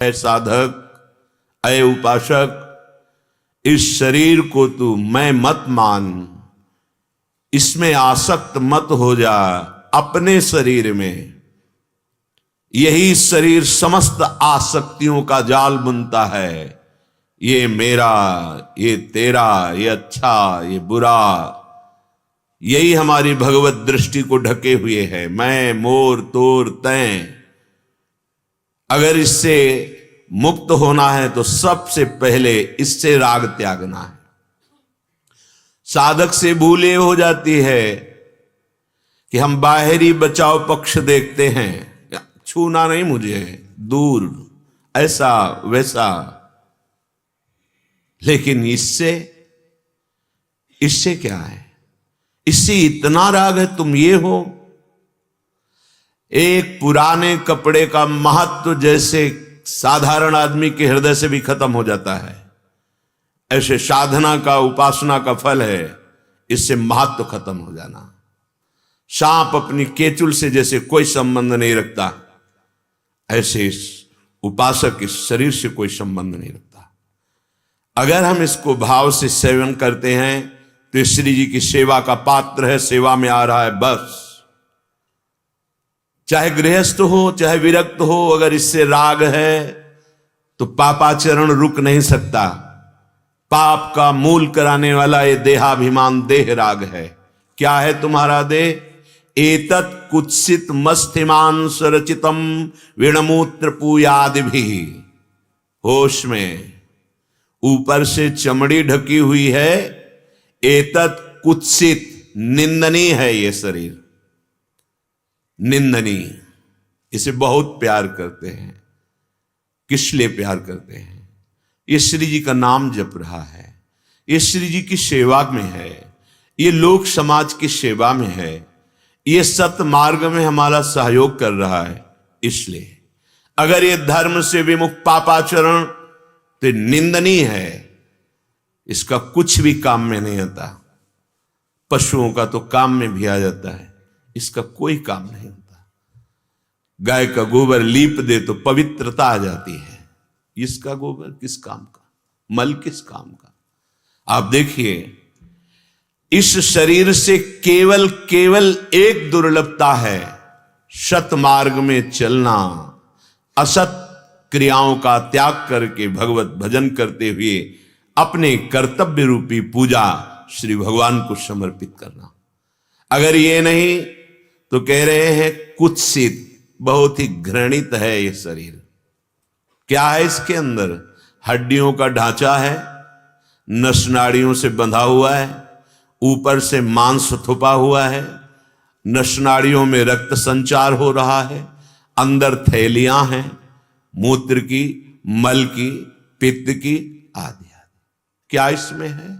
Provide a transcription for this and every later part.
है साधक, अय उपासक, इस शरीर को तू मैं मत मान, इसमें आसक्त मत हो जा। अपने शरीर में यही शरीर समस्त आसक्तियों का जाल बुनता है। ये मेरा, ये तेरा, ये अच्छा, ये बुरा, यही हमारी भगवत दृष्टि को ढके हुए है। मैं, मोर, तोर, तैं। अगर इससे मुक्त होना है तो सबसे पहले इससे राग त्यागना है। साधक से भूल ये हो जाती है कि हम बाहरी बचाव पक्ष देखते हैं, छूना नहीं मुझे, दूर, ऐसा वैसा। लेकिन इससे क्या है? इससे इतना राग है, तुम ये हो। एक पुराने कपड़े का महत्व जैसे साधारण आदमी के हृदय से भी खत्म हो जाता है, ऐसे साधना का, उपासना का फल है इससे महत्व खत्म हो जाना। सांप अपनी केचुल से जैसे कोई संबंध नहीं रखता, ऐसे इस उपासक इस शरीर से कोई संबंध नहीं रखता। अगर हम इसको भाव से सेवन करते हैं तो श्री जी की सेवा का पात्र है, सेवा में आ रहा है बस। चाहे गृहस्थ हो चाहे विरक्त हो, अगर इससे राग है तो पापाचरण रुक नहीं सकता। पाप का मूल कराने वाला ये देहाभिमान, देह राग है। क्या है तुम्हारा देह? एतत् कुत्सित मस्तिमान सरचितम विणमूत्र पूयादि भी। होश में, ऊपर से चमड़ी ढकी हुई है। एतत् कुत्सित, निंदनीय है ये शरीर, निंदनीय। इसे बहुत प्यार करते हैं। किस लिए प्यार करते हैं? ये श्री जी का नाम जप रहा है, ये श्री जी की सेवा में है, ये लोक समाज की सेवा में है, ये सत्य मार्ग में हमारा सहयोग कर रहा है। इसलिए अगर ये धर्म से विमुख पापाचरण तो निंदनीय है, इसका कुछ भी काम में नहीं आता। पशुओं का तो काम में भी आ जाता है, इसका कोई काम नहीं होता। गाय का गोबर लीप दे तो पवित्रता आ जाती है, इसका गोबर किस काम का, मल किस काम का? आप देखिए, इस शरीर से केवल एक दुर्लभता है, सत मार्ग में चलना, असत क्रियाओं का त्याग करके भगवत भजन करते हुए अपने कर्तव्य रूपी पूजा श्री भगवान को समर्पित करना। अगर ये नहीं तो कह रहे हैं कुत्सित, बहुत ही घृणित है ये शरीर। क्या है इसके अंदर? हड्डियों का ढांचा है, नस नाड़ियों से बंधा हुआ है, ऊपर से मांस थुपा हुआ है, नस नाड़ियों में रक्त संचार हो रहा है, अंदर थैलियां हैं, मूत्र की, मल की, पित्त की, आदि। क्या इसमें है?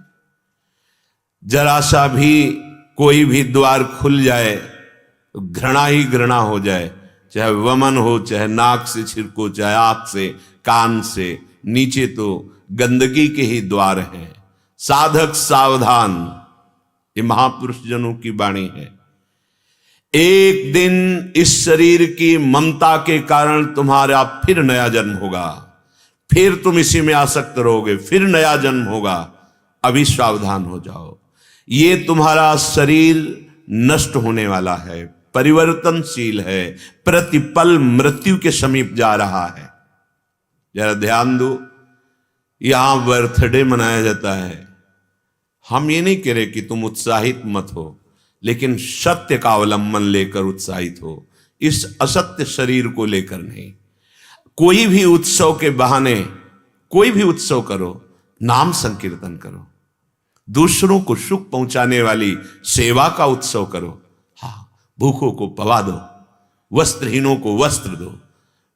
जरा सा भी कोई भी द्वार खुल जाए तो घृणा ही घृणा हो जाए, चाहे वमन हो, चाहे नाक से छिड़को, चाहे आंख से, कान से, नीचे तो गंदगी के ही द्वार हैं। साधक सावधान, ये महापुरुष जनों की वाणी है। एक दिन इस शरीर की ममता के कारण तुम्हारा फिर नया जन्म होगा, फिर तुम इसी में आसक्त रहोगे, फिर नया जन्म होगा। अभी सावधान हो जाओ, ये तुम्हारा शरीर नष्ट होने वाला है, परिवर्तनशील है, प्रतिपल मृत्यु के समीप जा रहा है। जरा ध्यान दो, यहां बर्थडे मनाया जाता है। हम ये नहीं कह रहे कि तुम उत्साहित मत हो, लेकिन सत्य का अवलंबन लेकर उत्साहित हो, इस असत्य शरीर को लेकर नहीं। कोई भी उत्सव के बहाने कोई भी उत्सव करो, नाम संकीर्तन करो, दूसरों को सुख पहुंचाने वाली सेवा का उत्सव करो। हाँ, भूखों को पवा दो, वस्त्रहीनों को वस्त्र दो,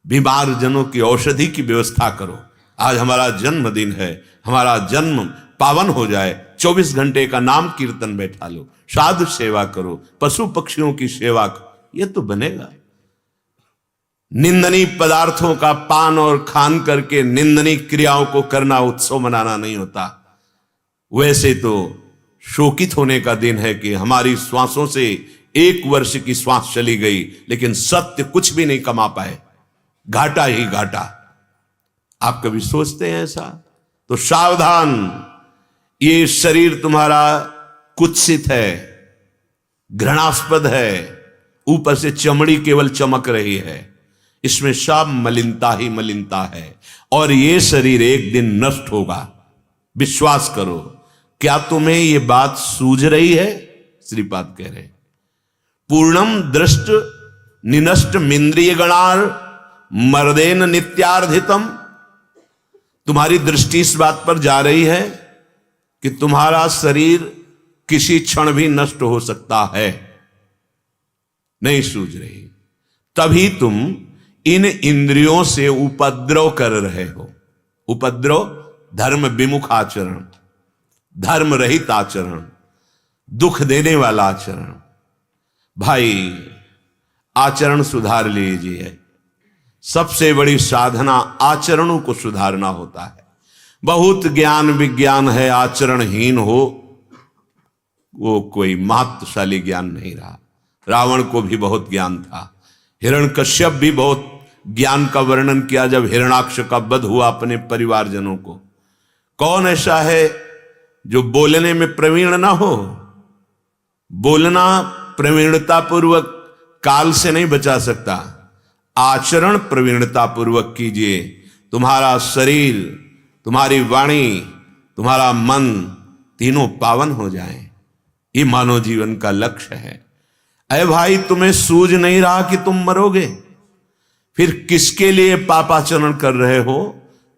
बीमार जनों की औषधि की व्यवस्था करो। आज हमारा जन्मदिन है, हमारा जन्म पावन हो जाए, 24 घंटे का नाम कीर्तन बैठा लो, साधु सेवा करो, पशु पक्षियों की सेवा करो, ये तो बनेगा। निंदनीय पदार्थों का पान और खान करके निंदनीय क्रियाओं को करना उत्सव मनाना नहीं होता। वैसे तो शोकित होने का दिन है कि हमारी श्वासों से 1 वर्ष की श्वास चली गई, लेकिन सत्य कुछ भी नहीं कमा पाए, घाटा ही घाटा। आप कभी सोचते हैं ऐसा? तो सावधान, ये शरीर तुम्हारा कुत्सित है, घृणास्पद है, ऊपर से चमड़ी केवल चमक रही है, इसमें सब मलिनता ही मलिनता है, और ये शरीर एक दिन नष्ट होगा। विश्वास करो। क्या तुम्हें ये बात सूझ रही है? श्रीपाद कह रहे, पूर्णम दृष्ट निनष्ट मिंद्रिय गणार मर्देन नित्यार्धितम। तुम्हारी दृष्टि इस बात पर जा रही है कि तुम्हारा शरीर किसी क्षण भी नष्ट हो सकता है? नहीं सूझ रही। तभी तुम इन इंद्रियों से उपद्रव कर रहे हो। उपद्रव, धर्म विमुख आचरण, धर्म रहित आचरण, दुख देने वाला आचरण। भाई, आचरण सुधार लीजिए। सबसे बड़ी साधना आचरणों को सुधारना होता है। बहुत ज्ञान विज्ञान है, आचरणहीन हो वो कोई महत्वशाली ज्ञान नहीं रहा। रावण को भी बहुत ज्ञान था, हिरण्यकश्यप भी बहुत ज्ञान का वर्णन किया जब हिरणाक्ष का वध हुआ अपने परिवारजनों को। कौन ऐसा है जो बोलने में प्रवीण ना हो? बोलना प्रवीणता पूर्वक काल से नहीं बचा सकता, आचरण प्रवीणता पूर्वक कीजिए। तुम्हारा शरीर, तुम्हारी वाणी, तुम्हारा मन तीनों पावन हो जाएं। ये मानव जीवन का लक्ष्य है। अरे भाई, तुम्हें सूझ नहीं रहा कि तुम मरोगे? फिर किसके लिए पापाचरण कर रहे हो?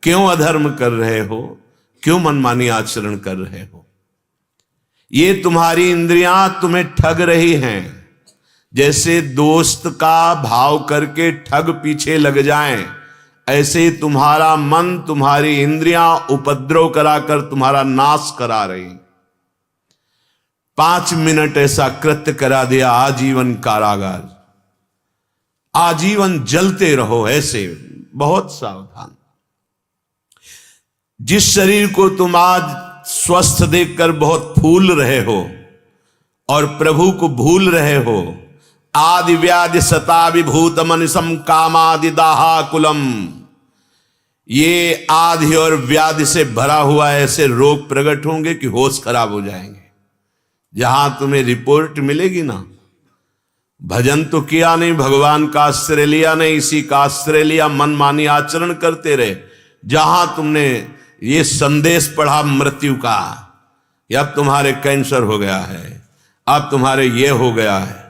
क्यों अधर्म कर रहे हो? क्यों मनमानी आचरण कर रहे हो? ये तुम्हारी इंद्रियां तुम्हें ठग रही हैं। जैसे दोस्त का भाव करके ठग पीछे लग जाएं, ऐसे तुम्हारा मन, तुम्हारी इंद्रियां उपद्रव कराकर तुम्हारा नाश करा रही। 5 मिनट ऐसा कृत्य करा दिया, आजीवन कारागार, आजीवन जलते रहो। ऐसे बहुत सावधान। जिस शरीर को तुम आज स्वस्थ देखकर बहुत फूल रहे हो और प्रभु को भूल रहे हो, आदि व्याधि सता विभूत मनिसम कामादि दाहाकुलम, ये आदि और व्याधि से भरा हुआ ऐसे रोग प्रकट होंगे कि होश खराब हो जाएंगे। जहां तुम्हें रिपोर्ट मिलेगी ना, भजन तो किया नहीं, भगवान का आश्रय लिया नहीं, इसी का आश्रय लिया, मनमानी आचरण करते रहे। जहां तुमने ये संदेश पढ़ा मृत्यु का, या अब तुम्हारे कैंसर हो गया है, अब तुम्हारे ये हो गया है,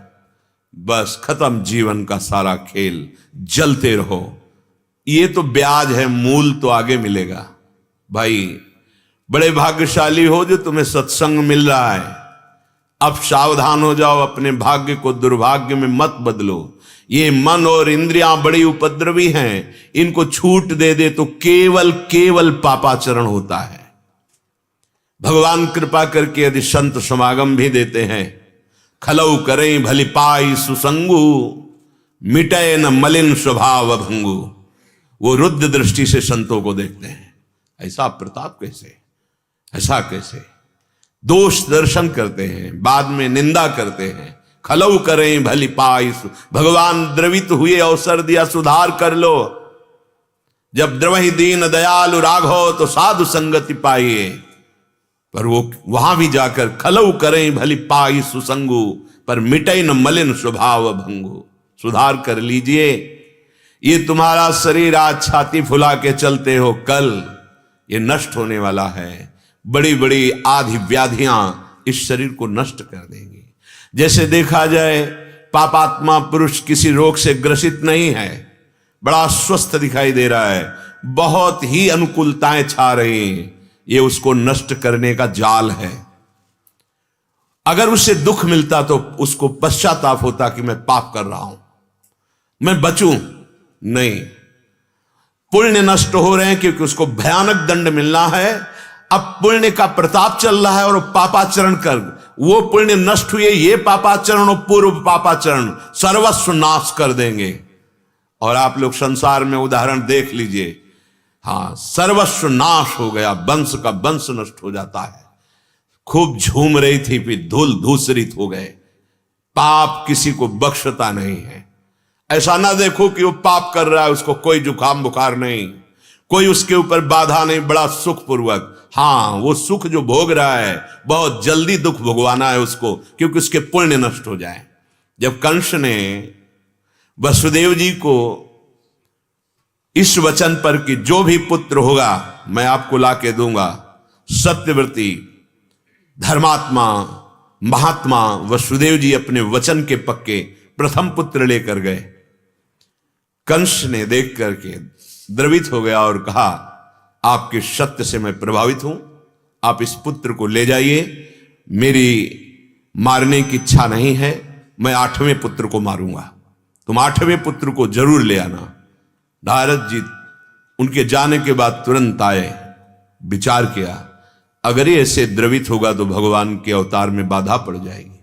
बस खत्म जीवन का सारा खेल, जलते रहो। ये तो ब्याज है, मूल तो आगे मिलेगा। भाई, बड़े भाग्यशाली हो जो तुम्हें सत्संग मिल रहा है। अब सावधान हो जाओ, अपने भाग्य को दुर्भाग्य में मत बदलो। ये मन और इंद्रियां बड़ी उपद्रवी हैं, इनको छूट दे दे तो केवल केवल पापाचरण होता है। भगवान कृपा करके यदि संत समागम भी देते हैं, खलऊ करें भली पाई सुसंगु, मिटे न मलिन स्वभाव भंगु, वो रुद्र दृष्टि से संतों को देखते हैं। ऐसा प्रताप कैसे, ऐसा कैसे? दोष दर्शन करते हैं, बाद में निंदा करते हैं। खलऊ करें भली पाई, भगवान द्रवित हुए, अवसर दिया, सुधार कर लो। जब द्रवहि दीन दयालु राघव तो साधु संगति पाइए। पर वो वहां भी जाकर खलऊ करें भली पाई सुसंगु, पर मिटे न मलिन स्वभाव भंगु। सुधार कर लीजिए। ये तुम्हारा शरीर आज छाती फुला के चलते हो, कल ये नष्ट होने वाला है। बड़ी बड़ी आदि व्याधियां इस शरीर को नष्ट कर देंगी। जैसे देखा जाए, पापात्मा पुरुष किसी रोग से ग्रसित नहीं है, बड़ा स्वस्थ दिखाई दे रहा है, बहुत ही अनुकूलताएं छा रही हैं। ये उसको नष्ट करने का जाल है। अगर उसे दुख मिलता तो उसको पश्चाताप होता कि मैं पाप कर रहा हूं, मैं बचूं। नहीं, पुण्य नष्ट हो रहे हैं क्योंकि उसको भयानक दंड मिलना है। अब पुण्य का प्रताप चल रहा है और पापाचरण कर, वो पुण्य नष्ट हुए, ये पापाचरण और पूर्व पापाचरण सर्वस्व नाश कर देंगे। और आप लोग संसार में उदाहरण देख लीजिए, हाँ, सर्वस्व नाश हो गया, वंश का वंश नष्ट हो जाता है। खूब झूम रही थी, फिर धूल धूसरित हो गए। पाप किसी को बख्शता नहीं है। ऐसा ना देखो कि वो पाप कर रहा है, उसको कोई जुकाम बुखार नहीं। कोई उसके ऊपर बाधा नहीं, बड़ा सुखपूर्वक। हाँ, वो सुख जो भोग रहा है बहुत जल्दी दुख भोगवाना है उसको, क्योंकि उसके पुण्य नष्ट हो जाए। जब कंस ने वसुदेव जी को इस वचन पर कि जो भी पुत्र होगा मैं आपको ला के दूंगा, सत्यव्रती धर्मात्मा महात्मा वसुदेव जी अपने वचन के पक्के प्रथम पुत्र लेकर गए। कंस ने देख करके द्रवित हो गया और कहा, आपके सत्य से मैं प्रभावित हूं, आप इस पुत्र को ले जाइए, मेरी मारने की इच्छा नहीं है, मैं 8वें पुत्र को मारूंगा, तुम 8वें पुत्र को जरूर ले आना। नारद जी उनके जाने के बाद तुरंत आए, विचार किया, अगर ये ऐसे द्रवित होगा तो भगवान के अवतार में बाधा पड़ जाएगी।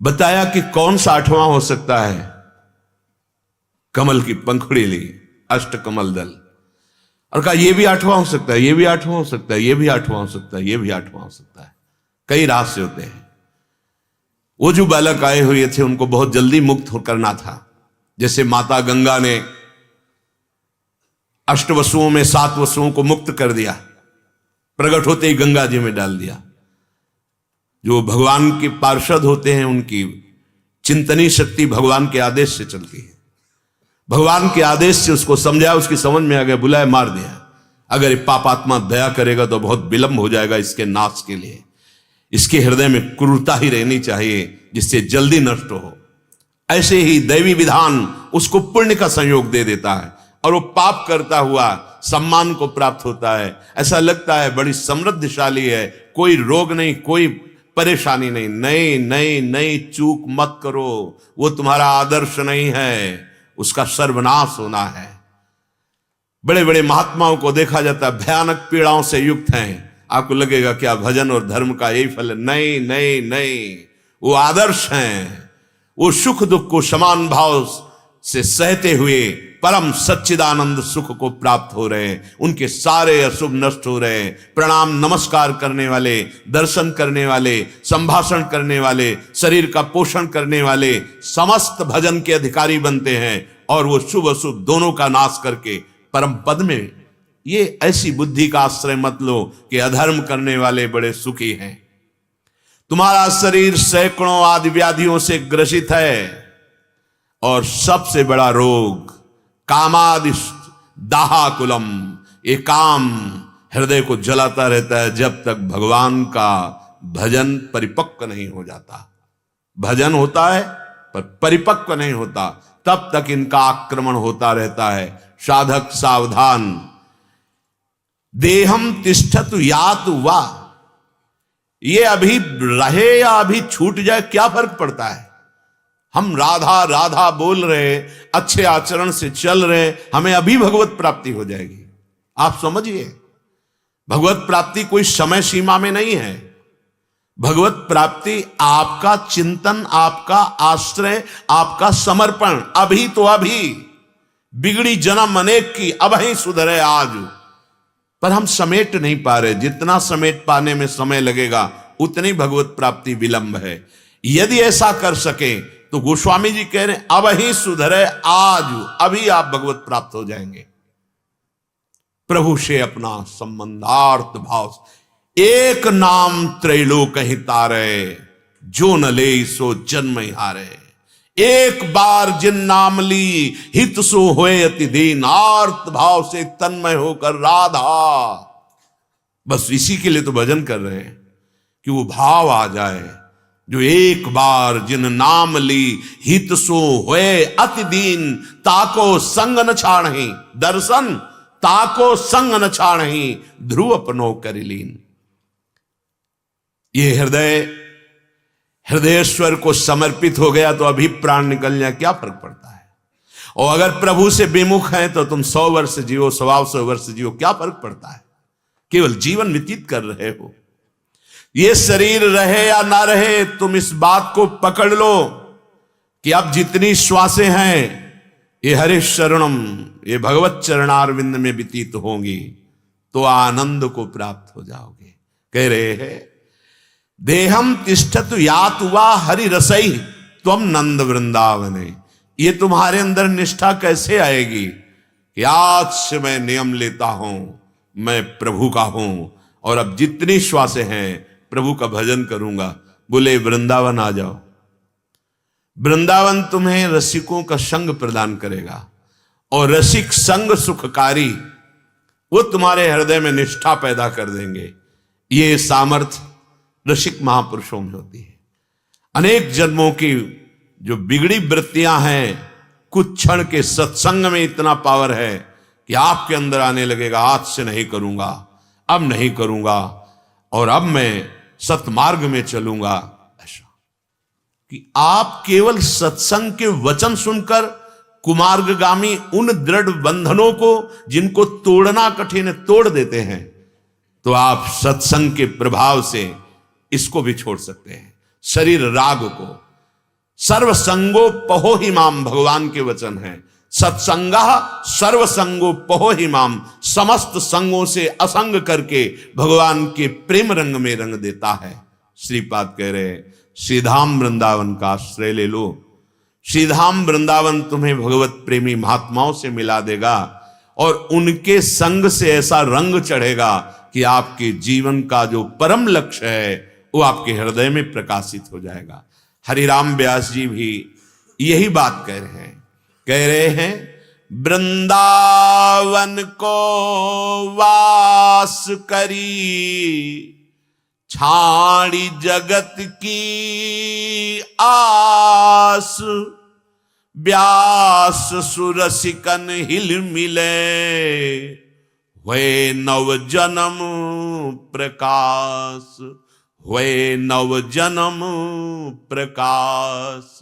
बताया कि कौन सा 8वां हो सकता है। कमल की पंखुड़ी ली, अष्ट कमल दल, और कहा ये भी 8वां हो सकता है, ये भी 8वां हो सकता है, ये भी 8वां हो सकता है, ये भी 8वां हो सकता है। कई रहस्य होते हैं। वो जो बालक आए हुए थे उनको बहुत जल्दी मुक्त करना था। जैसे माता गंगा ने 8 वसुओं में 7 वसुओं को मुक्त कर दिया, प्रकट होते ही गंगा जी में डाल दिया। जो भगवान के पार्षद होते हैं उनकी चिंतनी शक्ति भगवान के आदेश से चलती है। भगवान के आदेश से उसको समझाया, उसकी समझ में आ गया, बुलाया, मार दिया। अगर ये पापात्मा दया करेगा तो बहुत विलंब हो जाएगा इसके नाश के लिए। इसके हृदय में क्रूरता ही रहनी चाहिए जिससे जल्दी नष्ट हो। ऐसे ही दैवी विधान उसको पुण्य का संयोग दे देता है और वो पाप करता हुआ सम्मान को प्राप्त होता है। ऐसा लगता है बड़ी समृद्धशाली है, कोई रोग नहीं, कोई परेशानी नहीं। नहीं नहीं नहीं, चूक मत करो, वो तुम्हारा आदर्श नहीं है, उसका सर्वनाश होना है। बड़े बड़े महात्माओं को देखा जाता है भयानक पीड़ाओं से युक्त हैं। आपको लगेगा क्या भजन और धर्म का यही फल है? नहीं नहीं नहीं, वो आदर्श हैं। वो सुख दुख को समान भाव से सहते हुए परम सच्चिदानंद सुख को प्राप्त हो रहे हैं। उनके सारे अशुभ नष्ट हो रहे हैं। प्रणाम नमस्कार करने वाले, दर्शन करने वाले, संभाषण करने वाले, शरीर का पोषण करने वाले समस्त भजन के अधिकारी बनते हैं और वो शुभ अशुभ दोनों का नाश करके परम पद में। ये ऐसी बुद्धि का आश्रय मत लो कि अधर्म करने वाले बड़े सुखी हैं। तुम्हारा शरीर सैकड़ों आदि व्याधियों से ग्रसित है और सबसे बड़ा रोग कामादि दाहाकुलम, ये काम हृदय को जलाता रहता है जब तक भगवान का भजन परिपक्व नहीं हो जाता। भजन होता है पर परिपक्व नहीं होता, तब तक इनका आक्रमण होता रहता है। साधक सावधान। देहम तिष्ठतु यातु वा, ये अभी रहे या अभी छूट जाए क्या फर्क पड़ता है। हम राधा राधा बोल रहे, अच्छे आचरण से चल रहे, हमें अभी भगवत प्राप्ति हो जाएगी। आप समझिए, भगवत प्राप्ति कोई समय सीमा में नहीं है। भगवत प्राप्ति आपका चिंतन, आपका आश्रय, आपका समर्पण। अभी तो अभी, बिगड़ी जन्म अनेक की, अब ही सुधरे आज। पर हम समेट नहीं पा रहे। जितना समेट पाने में समय लगेगा उतनी भगवत प्राप्ति विलंब है। यदि ऐसा कर सके तो गोस्वामी जी कह रहे हैं अब ही सुधरे आज, अभी आप भगवत प्राप्त हो जाएंगे। प्रभु से अपना संबंधार्थ भाव, एक नाम त्रैलोक ही तारे, जो न ले सो जन्म ही हारे। एक बार जिन नाम ली हित सो होए अति दीन, आर्त भाव से तन्मय होकर राधा। बस इसी के लिए तो भजन कर रहे हैं कि वो भाव आ जाए। जो एक बार जिन नाम ली हित सो होए अति दीन, ताको संग न छाड़ही दर्शन, ताको संग न छाड़ही ध्रुव अपनो करिलीन। ये हृदयेश्वर को समर्पित हो गया तो अभी प्राण निकल जाए क्या फर्क पड़ता है। और अगर प्रभु से विमुख हैं तो तुम 100 वर्ष जियो, 125 वर्ष जियो, क्या फर्क पड़ता है। केवल जीवन व्यतीत कर रहे हो। ये शरीर रहे या ना रहे, तुम इस बात को पकड़ लो कि अब जितनी श्वासें हैं ये हरे शरणम, ये भगवत चरणारविंद में व्यतीत होंगी तो आनंद को प्राप्त हो जाओगे। कह रहे हैं देहम तिष्ठतु यातु वा हरि रसई त्वम नंद वृंदावने। ये तुम्हारे अंदर निष्ठा कैसे आएगी कि आज से मैं नियम लेता हूं, मैं प्रभु का हूं और अब जितनी श्वासें हैं प्रभु का भजन करूंगा। बोले वृंदावन आ जाओ। वृंदावन तुम्हें रसिकों का संग प्रदान करेगा और रसिक संग सुखकारी, वो तुम्हारे हृदय में निष्ठा पैदा कर देंगे। ये सामर्थ्य रसिक महापुरुषों में होती है। अनेक जन्मों की जो बिगड़ी वृत्तियां हैं, कुछ क्षण के सत्संग में इतना पावर है कि आपके अंदर आने लगेगा, आज से नहीं करूंगा, अब नहीं करूंगा और अब मैं सतमार्ग में चलूंगा। ऐसा कि आप केवल सत्संग के वचन सुनकर कुमार्गगामी उन दृढ़ बंधनों को जिनको तोड़ना कठिन है तोड़ देते हैं, तो आप सत्संग के प्रभाव से इसको भी छोड़ सकते हैं। शरीर राग को सर्वसंगो पहो ही माम, भगवान के वचन है। सत्संगः सर्वसंगो पहो ही माम, समस्त संगों से असंग करके भगवान के प्रेम रंग में रंग देता है। श्रीपाद कह रहे श्रीधाम वृंदावन का आश्रय ले लो। श्रीधाम वृंदावन तुम्हें भगवत प्रेमी महात्माओं से मिला देगा और उनके संग से ऐसा रंग चढ़ेगा कि आपके जीवन का जो परम लक्ष्य है वो आपके हृदय में प्रकाशित हो जाएगा। हरिराम व्यास जी भी यही बात कह रहे हैं वृंदावन को वास करी, छाड़ी जगत की आस, व्यास सुरसिकन हिल मिले, हुए नव जन्म प्रकाश, हुए नव जन्म प्रकाश।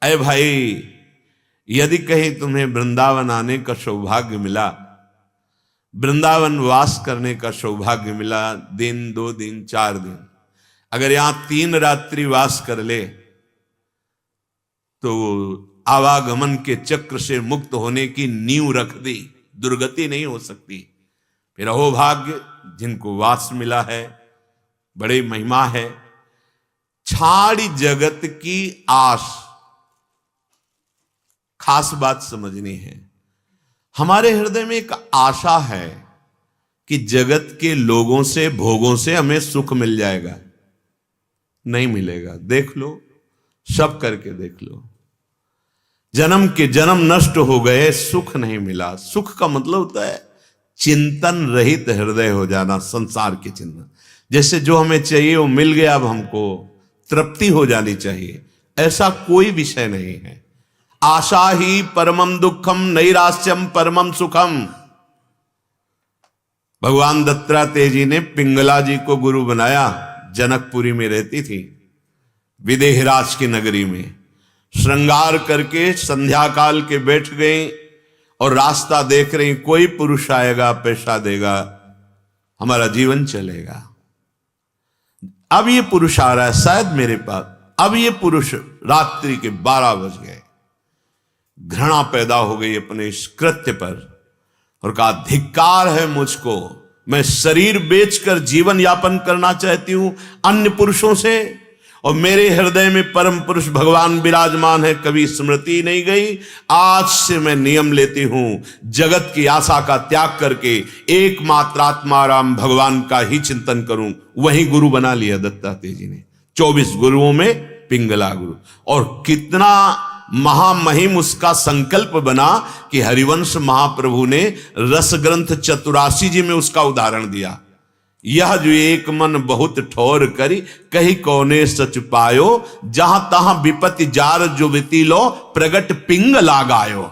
ऐ भाई, यदि कहीं तुम्हें वृंदावन आने का सौभाग्य मिला, वृंदावन वास करने का सौभाग्य मिला, दिन 2 दिन 4 दिन, अगर यहां 3 रात्रि वास कर ले तो आवागमन के चक्र से मुक्त होने की नींव रख दी, दुर्गति नहीं हो सकती। फिर अहो भाग्य जिनको वास मिला है, बड़ी महिमा है। छाड़ी जगत की आस, खास बात समझनी है। हमारे हृदय में एक आशा है कि जगत के लोगों से, भोगों से हमें सुख मिल जाएगा। नहीं मिलेगा, देख लो, सब करके देख लो। जन्म के जन्म नष्ट हो गए, सुख नहीं मिला। सुख का मतलब होता है चिंतन रहित हृदय हो जाना, संसार के चिंतन। जैसे जो हमें चाहिए वो मिल गया, अब हमको तृप्ति हो जानी चाहिए, ऐसा कोई विषय नहीं है। आशा ही परमम दुखम, नैराश्यम परमम सुखम। भगवान दत्तात्रेय जी ने पिंगला जी को गुरु बनाया। जनकपुरी में रहती थी, विदेहराज की नगरी में। श्रृंगार करके संध्या काल के बैठ गई और रास्ता देख रही, कोई पुरुष आएगा, पैसा देगा, हमारा जीवन चलेगा। अब ये पुरुष आ रहा है शायद मेरे पास। अब ये पुरुष, रात्रि के 12 बज गए। घृणा पैदा हो गई अपने इस कृत्य पर और कहा, धिक्कार है मुझको, मैं शरीर बेचकर जीवन यापन करना चाहती हूं अन्य पुरुषों से, और मेरे हृदय में परम पुरुष भगवान विराजमान है, कभी स्मृति नहीं गई। आज से मैं नियम लेती हूं, जगत की आशा का त्याग करके एकमात्र आत्माराम भगवान का ही चिंतन करूं। वही गुरु बना लिया दत्तात्रेय जी ने। 24 गुरुओं में पिंगला गुरु। और कितना महामहिम उसका संकल्प बना कि हरिवंश महाप्रभु ने रस ग्रंथ 84 जी में उसका उदाहरण दिया। यह जो एक मन बहुत ठोर करी, कही कौने सच पायो, जहां तहां विपत्ति जार जो विति लो, प्रगट पिंगला गायो।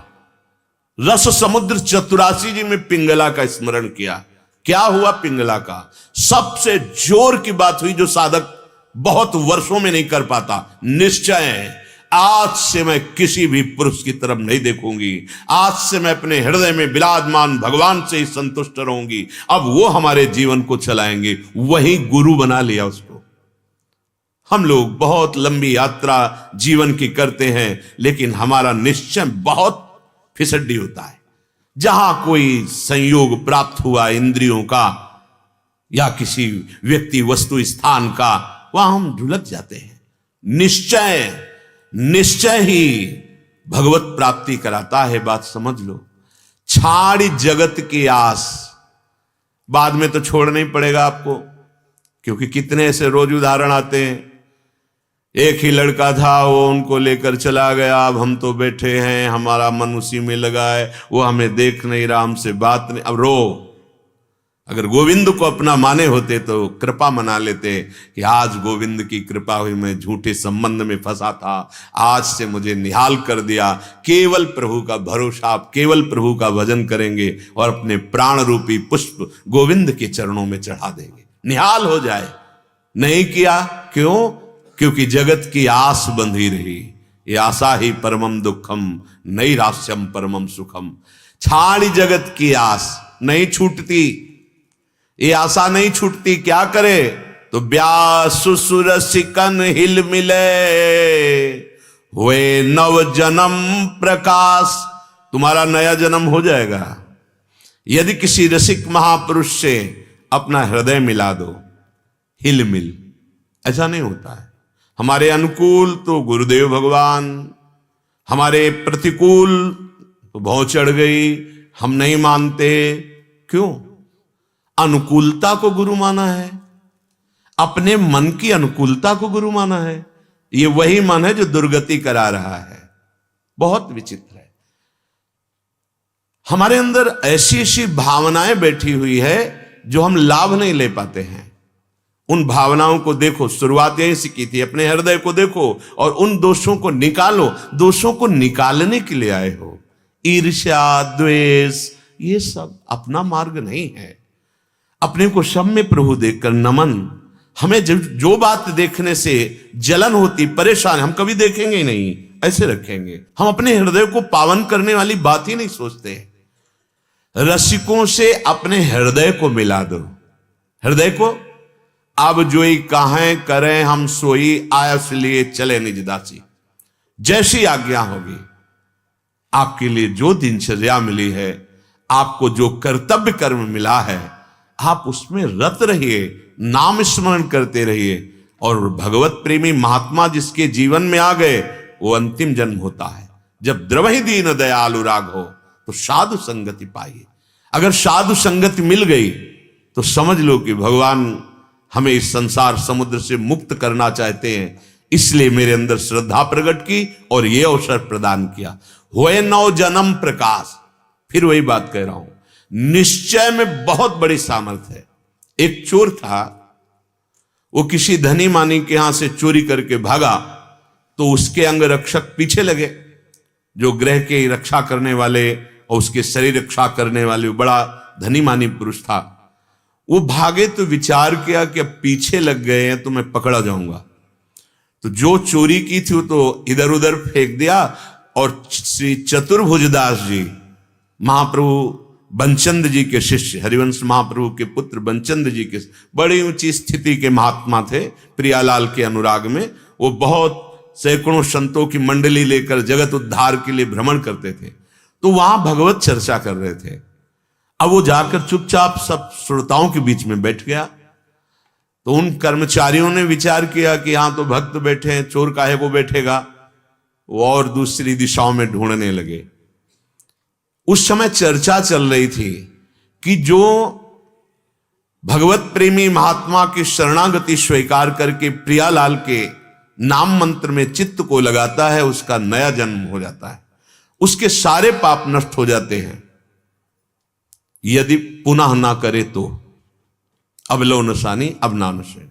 रस समुद्र 84 जी में पिंगला का स्मरण किया। क्या हुआ पिंगला का? सबसे जोर की बात हुई जो साधक बहुत वर्षों में नहीं कर पाता, निश्चय आज से मैं किसी भी पुरुष की तरफ नहीं देखूंगी, आज से मैं अपने हृदय में विराजमान भगवान से ही संतुष्ट रहूंगी। अब वो हमारे जीवन को चलाएंगे। वही गुरु बना लिया उसको। हम लोग बहुत लंबी यात्रा जीवन की करते हैं, लेकिन हमारा निश्चय बहुत फिसड्डी होता है। जहां कोई संयोग प्राप्त हुआ इंद्रियों का या किसी व्यक्ति वस्तु स्थान का, वहां हम ढुलक जाते हैं। निश्चय ही भगवत प्राप्ति कराता है, बात समझ लो। छाड़ी जगत की आस। बाद में तो छोड़ना ही पड़ेगा आपको, क्योंकि कितने ऐसे रोज उदाहरण आते हैं। एक ही लड़का था, वो उनको लेकर चला गया, अब हम तो बैठे हैं, हमारा मन उसी में लगा है, वो हमें देख नहीं रहा, हमसे बात नहीं, अब रो। अगर गोविंद को अपना माने होते तो कृपा मना लेते कि आज गोविंद की कृपा हुई, मैं झूठे संबंध में फंसा था, आज से मुझे निहाल कर दिया। केवल प्रभु का भरोसा, आप केवल प्रभु का भजन करेंगे और अपने प्राण रूपी पुष्प गोविंद के चरणों में चढ़ा देंगे, निहाल हो जाए। नहीं किया, क्यों? क्योंकि जगत की आस बंधी रही। ये आशा ही परमम दुखम, नैराश्यम परमम सुखम। छाड़ी जगत की आस नहीं छूटती, ये आशा नहीं छूटती। क्या करे? तो ब्यासुर सिकन हिल मिले, हुए नव जन्म प्रकाश। तुम्हारा नया जन्म हो जाएगा यदि किसी रसिक महापुरुष से अपना हृदय मिला दो। हिल मिल, ऐसा नहीं होता है। हमारे अनुकूल तो गुरुदेव भगवान, हमारे प्रतिकूल तो भौं चढ़ गई, हम नहीं मानते। क्यों? अनुकूलता को गुरु माना है, अपने मन की अनुकूलता को गुरु माना है। ये वही मन है जो दुर्गति करा रहा है। बहुत विचित्र है। हमारे अंदर ऐसी ऐसी भावनाएं बैठी हुई है जो हम लाभ नहीं ले पाते हैं। उन भावनाओं को देखो, शुरुआत यहीं से की थी। अपने हृदय को देखो और उन दोषों को निकालो। दोषों को निकालने के लिए आए हो। ईर्ष्या, द्वेष, ये सब अपना मार्ग नहीं है। अपने को सब में प्रभु देखकर नमन। हमें जो बात देखने से जलन होती, परेशान, हम कभी देखेंगे ही नहीं, ऐसे रखेंगे। हम अपने हृदय को पावन करने वाली बात ही नहीं सोचते। रसिकों से अपने हृदय को मिला दो। हृदय को अब जोई काहें करें हम सोई, आयस लिए चले निज दासी। जैसी आज्ञा होगी, आपके लिए जो दिनचर्या मिली है, आपको जो कर्तव्य कर्म मिला है, आप उसमें रत रहिए, नाम स्मरण करते रहिए। और भगवत प्रेमी महात्मा जिसके जीवन में आ गए, वो अंतिम जन्म होता है जब द्रवहि दीन दयालु राग हो, तो साधु संगति पाइए। अगर साधु संगति मिल गई तो समझ लो कि भगवान हमें इस संसार समुद्र से मुक्त करना चाहते हैं। इसलिए मेरे अंदर श्रद्धा प्रकट की और ये अवसर प्रदान किया। हुए नव जन्म प्रकाश। फिर वही बात कह रहा हूं, निश्चय में बहुत बड़ी सामर्थ्य है। एक चोर था, वो किसी धनी मानी के यहां से चोरी करके भागा, तो उसके अंग रक्षक पीछे लगे, जो ग्रह की रक्षा करने वाले और उसके शरीर रक्षा करने वाले, बड़ा धनी मानी पुरुष था। वो भागे तो विचार किया कि अब पीछे लग गए हैं तो मैं पकड़ा जाऊंगा। तो जो चोरी की थी वो तो इधर उधर फेंक दिया। और श्री चतुर्भुजदास जी, महाप्रभु बंचंद जी के शिष्य, हरिवंश महाप्रभु के पुत्र बंचंद जी के, बड़ी ऊंची स्थिति के महात्मा थे। प्रियालाल के अनुराग में वो बहुत सैकड़ों संतों की मंडली लेकर जगत उद्धार के लिए भ्रमण करते थे। तो वहां भगवत चर्चा कर रहे थे। अब वो जाकर चुपचाप सब श्रोताओं के बीच में बैठ गया। तो उन कर्मचारियों ने विचार किया कि यहां तो भक्त बैठे हैं, चोर काहे को बैठेगा। वो और दूसरी दिशाओं में ढूंढने लगे। उस समय चर्चा चल रही थी कि जो भगवत प्रेमी महात्मा की शरणागति स्वीकार करके प्रियालाल के नाम मंत्र में चित्त को लगाता है, उसका नया जन्म हो जाता है, उसके सारे पाप नष्ट हो जाते हैं। यदि पुनः ना करे तो अब लो नशानी अब ना नशे।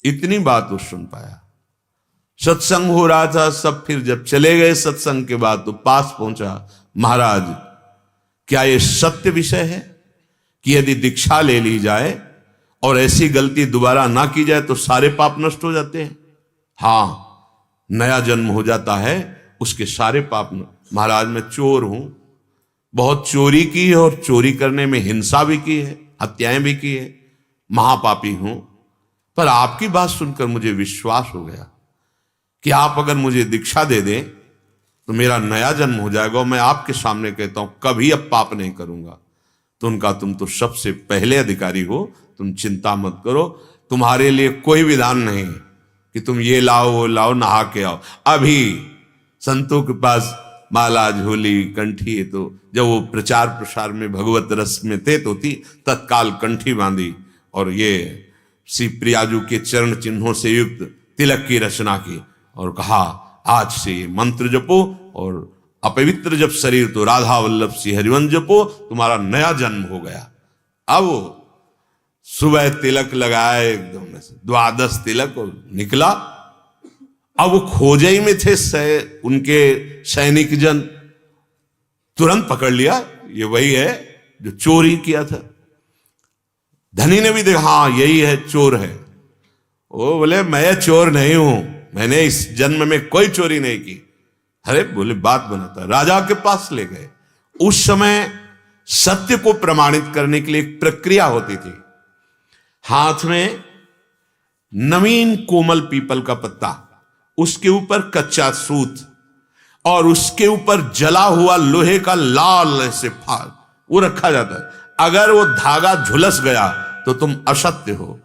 इतनी बात वो सुन पाया। सत्संग हो रहा था सब। फिर जब चले गए सत्संग के बाद तो पास पहुंचा, महाराज क्या यह सत्य विषय है कि यदि दीक्षा ले ली जाए और ऐसी गलती दोबारा ना की जाए तो सारे पाप नष्ट हो जाते हैं? हाँ, नया जन्म हो जाता है, उसके सारे पाप। महाराज मैं चोर हूं, बहुत चोरी की है और चोरी करने में हिंसा भी की है, हत्याएं भी की है, महापापी हूं। पर आपकी बात सुनकर मुझे विश्वास हो गया कि आप अगर मुझे दीक्षा दे दें तो मेरा नया जन्म हो जाएगा और मैं आपके सामने कहता हूं कभी अब पाप नहीं करूंगा। तो उनका तुम तो सबसे पहले अधिकारी हो, तुम चिंता मत करो, तुम्हारे लिए कोई विधान नहीं कि तुम ये लाओ वो लाओ, नहा के आओ। अभी संतों के पास माला झोली कंठी, तो जब वो प्रचार प्रसार में भगवत रस में थे तो थी, तत्काल कंठी बांधी और ये श्री प्रियाजू के चरण चिन्हों से युक्त तिलक की रचना की और कहा आज से ये मंत्र जपो और अपवित्र जब शरीर तो राधा वल्लभ श्री हरिवंश जपो, तुम्हारा नया जन्म हो गया। अब सुबह तिलक लगाए एकदम से 12 तिलक और निकला। अब वो खोजे ही में थे उनके सैनिक जन, तुरंत पकड़ लिया, ये वही है जो चोरी किया था। धनी ने भी देखा, हाँ यही है, चोर है। वो बोले मैं चोर नहीं हूं, मैंने इस जन्म में कोई चोरी नहीं की। अरे बोले बात बनाता, राजा के पास ले गए। उस समय सत्य को प्रमाणित करने के लिए एक प्रक्रिया होती थी। हाथ में नवीन कोमल पीपल का पत्ता, उसके ऊपर कच्चा सूत और उसके ऊपर जला हुआ लोहे का लाल ऐसे फाल वो रखा जाता है। अगर वो धागा झुलस गया तो तुम असत्य हो,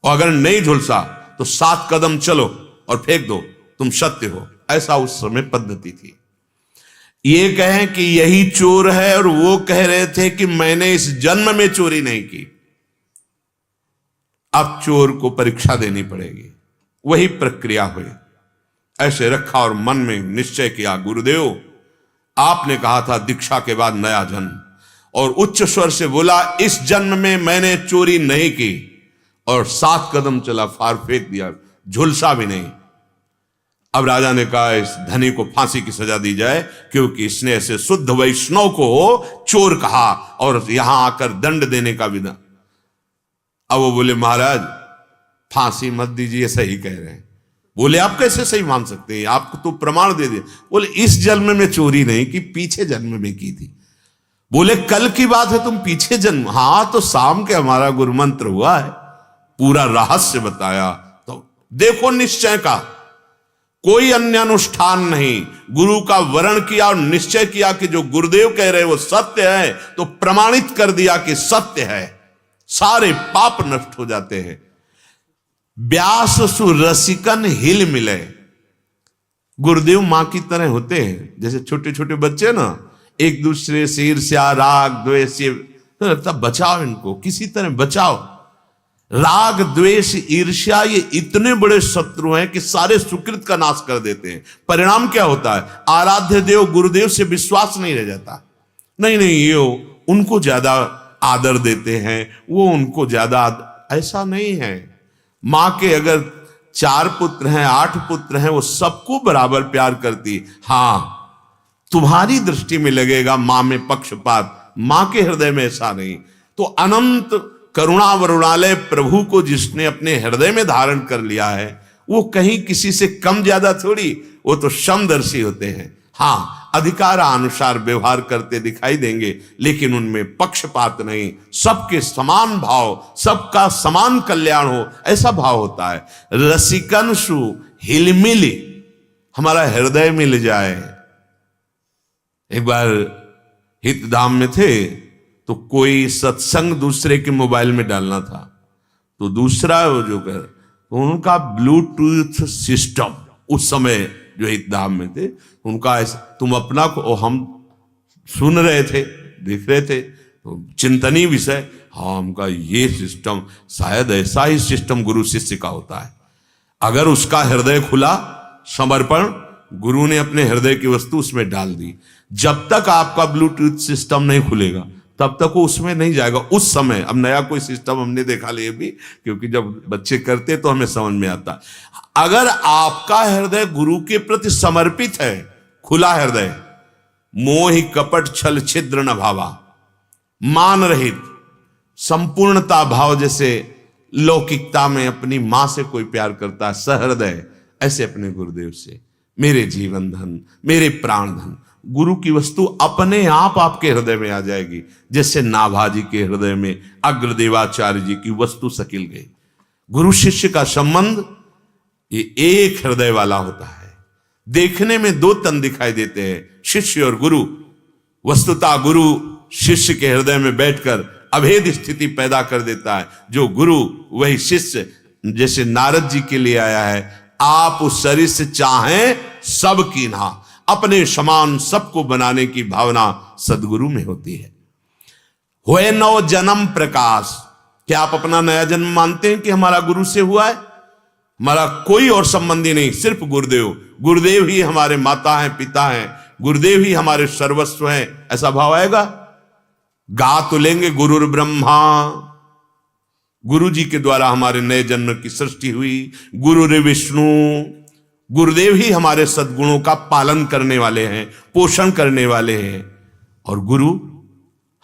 और अगर नहीं झुलसा तो 7 कदम चलो और फेंक दो, तुम सत्य हो। ऐसा उस समय पद्धति थी। ये कहें कि यही चोर है और वो कह रहे थे कि मैंने इस जन्म में चोरी नहीं की। अब चोर को परीक्षा देनी पड़ेगी। वही प्रक्रिया हुई। ऐसे रखा और मन में निश्चय किया, गुरुदेव आपने कहा था दीक्षा के बाद नया जन्म, और उच्च स्वर से बोला इस जन्म में मैंने चोरी नहीं की, और 7 कदम चला, फार फेंक दिया, झुलसा भी नहीं। अब राजा ने कहा इस धनी को फांसी की सजा दी जाए, क्योंकि इसने ऐसे शुद्ध वैष्णव को चोर कहा और यहां आकर दंड देने का विधान। अब वो बोले महाराज फांसी मत दीजिए, सही कह रहे हैं। बोले आप कैसे सही मान सकते हैं, आपको तो प्रमाण दे दिए। बोले इस जन्म में चोरी नहीं की, पीछे जन्म में की थी। बोले कल की बात है, तुम पीछे जन्म, हाँ तो शाम के हमारा गुरु मंत्र हुआ है, पूरा रहस्य बताया। तो देखो निश्चय का कोई अन्य अनुष्ठान नहीं, गुरु का वर्ण किया और निश्चय किया कि जो गुरुदेव कह रहे वो सत्य है, तो प्रमाणित कर दिया कि सत्य है, सारे पाप नष्ट हो जाते हैं। व्यास सु रसिकन हिल मिले। गुरुदेव मां की तरह होते हैं, जैसे छोटे छोटे बच्चे ना एक दूसरे से ईर्ष्या राग द्वेष, तब बचाओ इनको, किसी तरह बचाओ। राग द्वेष ईर्ष्या ये इतने बड़े शत्रु हैं कि सारे सुकृत का नाश कर देते हैं। परिणाम क्या होता है, आराध्य देव गुरुदेव से विश्वास नहीं रह जाता। नहीं ये उनको ज्यादा आदर देते हैं, वो उनको ज्यादा, ऐसा नहीं है। मां के अगर 4 पुत्र हैं 8 पुत्र हैं, वो सबको बराबर प्यार करती। हां तुम्हारी दृष्टि में लगेगा मां में पक्षपात, मां के हृदय में ऐसा नहीं। तो अनंत करुणा वरुणालय प्रभु को जिसने अपने हृदय में धारण कर लिया है, वो कहीं किसी से कम ज्यादा थोड़ी, वो तो समदर्शी होते हैं। हाँ अधिकार अनुसार व्यवहार करते दिखाई देंगे, लेकिन उनमें पक्षपात नहीं, सबके समान भाव, सबका समान कल्याण हो, ऐसा भाव होता है। रसिकन सु हिलमिली, हमारा हृदय मिल जाए। एक बार हितधाम में थे तो कोई सत्संग दूसरे के मोबाइल में डालना था, तो दूसरा वो जो कर, तो उनका ब्लूटूथ सिस्टम उस समय जो हितधाम में थे उनका ऐसा, तुम अपना को, हम सुन रहे थे देख रहे थे, तो चिंतनीय विषय, हाँ हमका ये सिस्टम, शायद ऐसा ही सिस्टम गुरु शिष्य का होता है। अगर उसका हृदय खुला, समर्पण, गुरु ने अपने हृदय की वस्तु उसमें डाल दी, जब तक आपका ब्लूटूथ सिस्टम नहीं खुलेगा तब तक वो उसमें नहीं जाएगा। उस समय, अब नया कोई सिस्टम हमने देखा ले भी, क्योंकि जब बच्चे करते तो हमें समझ में आता। अगर आपका हृदय गुरु के प्रति समर्पित है, खुला हृदय, मोह कपट छल छिद्र न भावा, मान रहित संपूर्णता भाव, जैसे लौकिकता में अपनी मां से कोई प्यार करता है सहृदय, ऐसे अपने गुरुदेव से, मेरे जीवन धन, मेरे प्राण धन, गुरु की वस्तु अपने आप आपके हृदय में आ जाएगी। जैसे नाभाजी के हृदय में अग्रदेवाचार्य जी की वस्तु सकिल गई। गुरु शिष्य का संबंध ये एक हृदय वाला होता है। देखने में 2 तन दिखाई देते हैं, शिष्य और गुरु। वस्तुतः गुरु शिष्य के हृदय में बैठकर अभेद स्थिति पैदा कर देता है। जो गुरु वही शिष्य, जैसे नारद जी के लिए आया है, आप उस शरीर से चाहें सब कीन्हा, अपने समान सबको बनाने की भावना सदगुरु में होती है। हुए नव जन्म प्रकाश, क्या आप अपना नया जन्म मानते हैं कि हमारा गुरु से हुआ है? हमारा कोई और संबंधी नहीं, सिर्फ गुरुदेव। गुरुदेव ही हमारे माता हैं, पिता हैं, गुरुदेव ही हमारे सर्वस्व हैं, ऐसा भाव आएगा। गा तो लेंगे गुरुर ब्रह्मा, गुरु जी के द्वारा हमारे नए जन्म की सृष्टि हुई। गुरुर विष्णु, गुरुदेव ही हमारे सद्गुणों का पालन करने वाले हैं, पोषण करने वाले हैं। और गुरु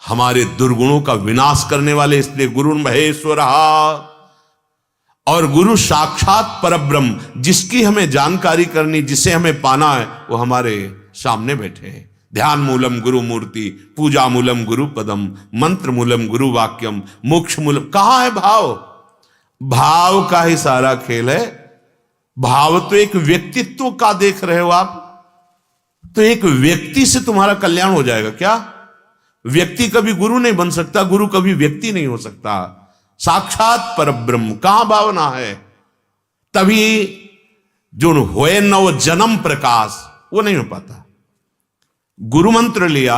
हमारे दुर्गुणों का विनाश करने वाले, इसलिए गुरु महेश्वर। और गुरु साक्षात परब्रह्म, जिसकी हमें जानकारी करनी, जिसे हमें पाना है, वो हमारे सामने बैठे हैं। ध्यान मूलम गुरु मूर्ति, पूजा मूलम गुरु पदम, मंत्र मूलम गुरु वाक्यम, मोक्ष मूलम। कहां है भाव? भाव का ही सारा खेल है। भाव तो एक व्यक्तित्व का देख रहे हो आप, तो एक व्यक्ति से तुम्हारा कल्याण हो जाएगा क्या? व्यक्ति कभी गुरु नहीं बन सकता, गुरु कभी व्यक्ति नहीं हो सकता। साक्षात परब्रह्म, कहां भावना है? तभी जो होए नव जन्म प्रकाश, वो नहीं हो पाता। गुरु मंत्र लिया,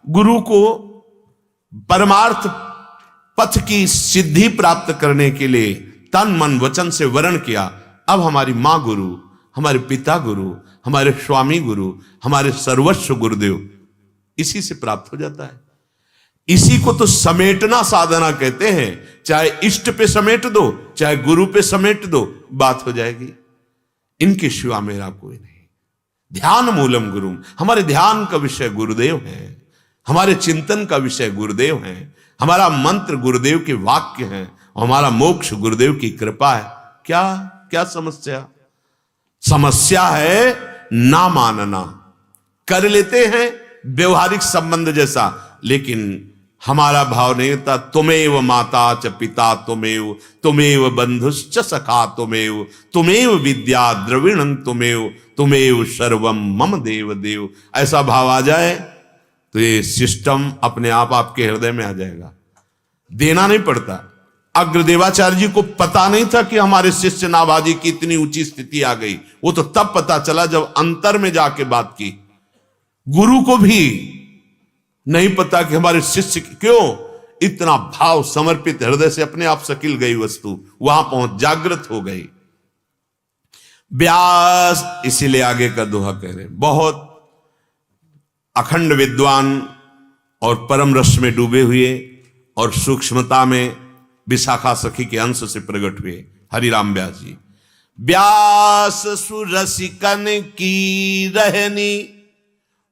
गुरु को परमार्थ पथ की सिद्धि प्राप्त करने के लिए तन मन वचन से वरण किया। अब हमारी मां गुरु, हमारे पिता गुरु, हमारे स्वामी गुरु, हमारे सर्वस्व गुरुदेव, इसी से प्राप्त हो जाता है। इसी को तो समेटना साधना कहते हैं। चाहे इष्ट पे समेट दो, चाहे गुरु पे समेट दो, बात हो जाएगी। इनके सिवा मेरा कोई नहीं। ध्यान मूलम गुरु, हमारे ध्यान का विषय गुरुदेव है, हमारे चिंतन का विषय गुरुदेव है, हमारा मंत्र गुरुदेव के वाक्य हैं, हमारा मोक्ष गुरुदेव की कृपा है। क्या क्या समस्या? समस्या है ना मानना। कर लेते हैं व्यवहारिक संबंध जैसा, लेकिन हमारा भाव नहीं होता। तुमेव माता च पिता तुमेव, तुमेव बंधुश्च सखा तुमेव, तुमेव विद्या द्रविणं तुमेव, तुमेव सर्वम मम देव देव। ऐसा भाव आ जाए तो ये सिस्टम अपने आप आपके हृदय में आ जाएगा। देना नहीं पड़ता। अग्रदेवाचार्य जी को पता नहीं था कि हमारे शिष्य नाभाजी की इतनी ऊंची स्थिति आ गई। वो तो तब पता चला जब अंतर में जाके बात की। गुरु को भी नहीं पता कि हमारे शिष्य क्यों इतना भाव समर्पित हृदय से अपने आप सकिल गई वस्तु वहां पहुंच जागृत हो गई। व्यास इसीलिए आगे का दोहा कह रहे, बहुत अखंड विद्वान और परम रस में डूबे हुए और सूक्ष्मता में विशाखा सखी के अंश से प्रकट हुए हरिराम व्यास जी। व्यास सुरसिकन की रहनी,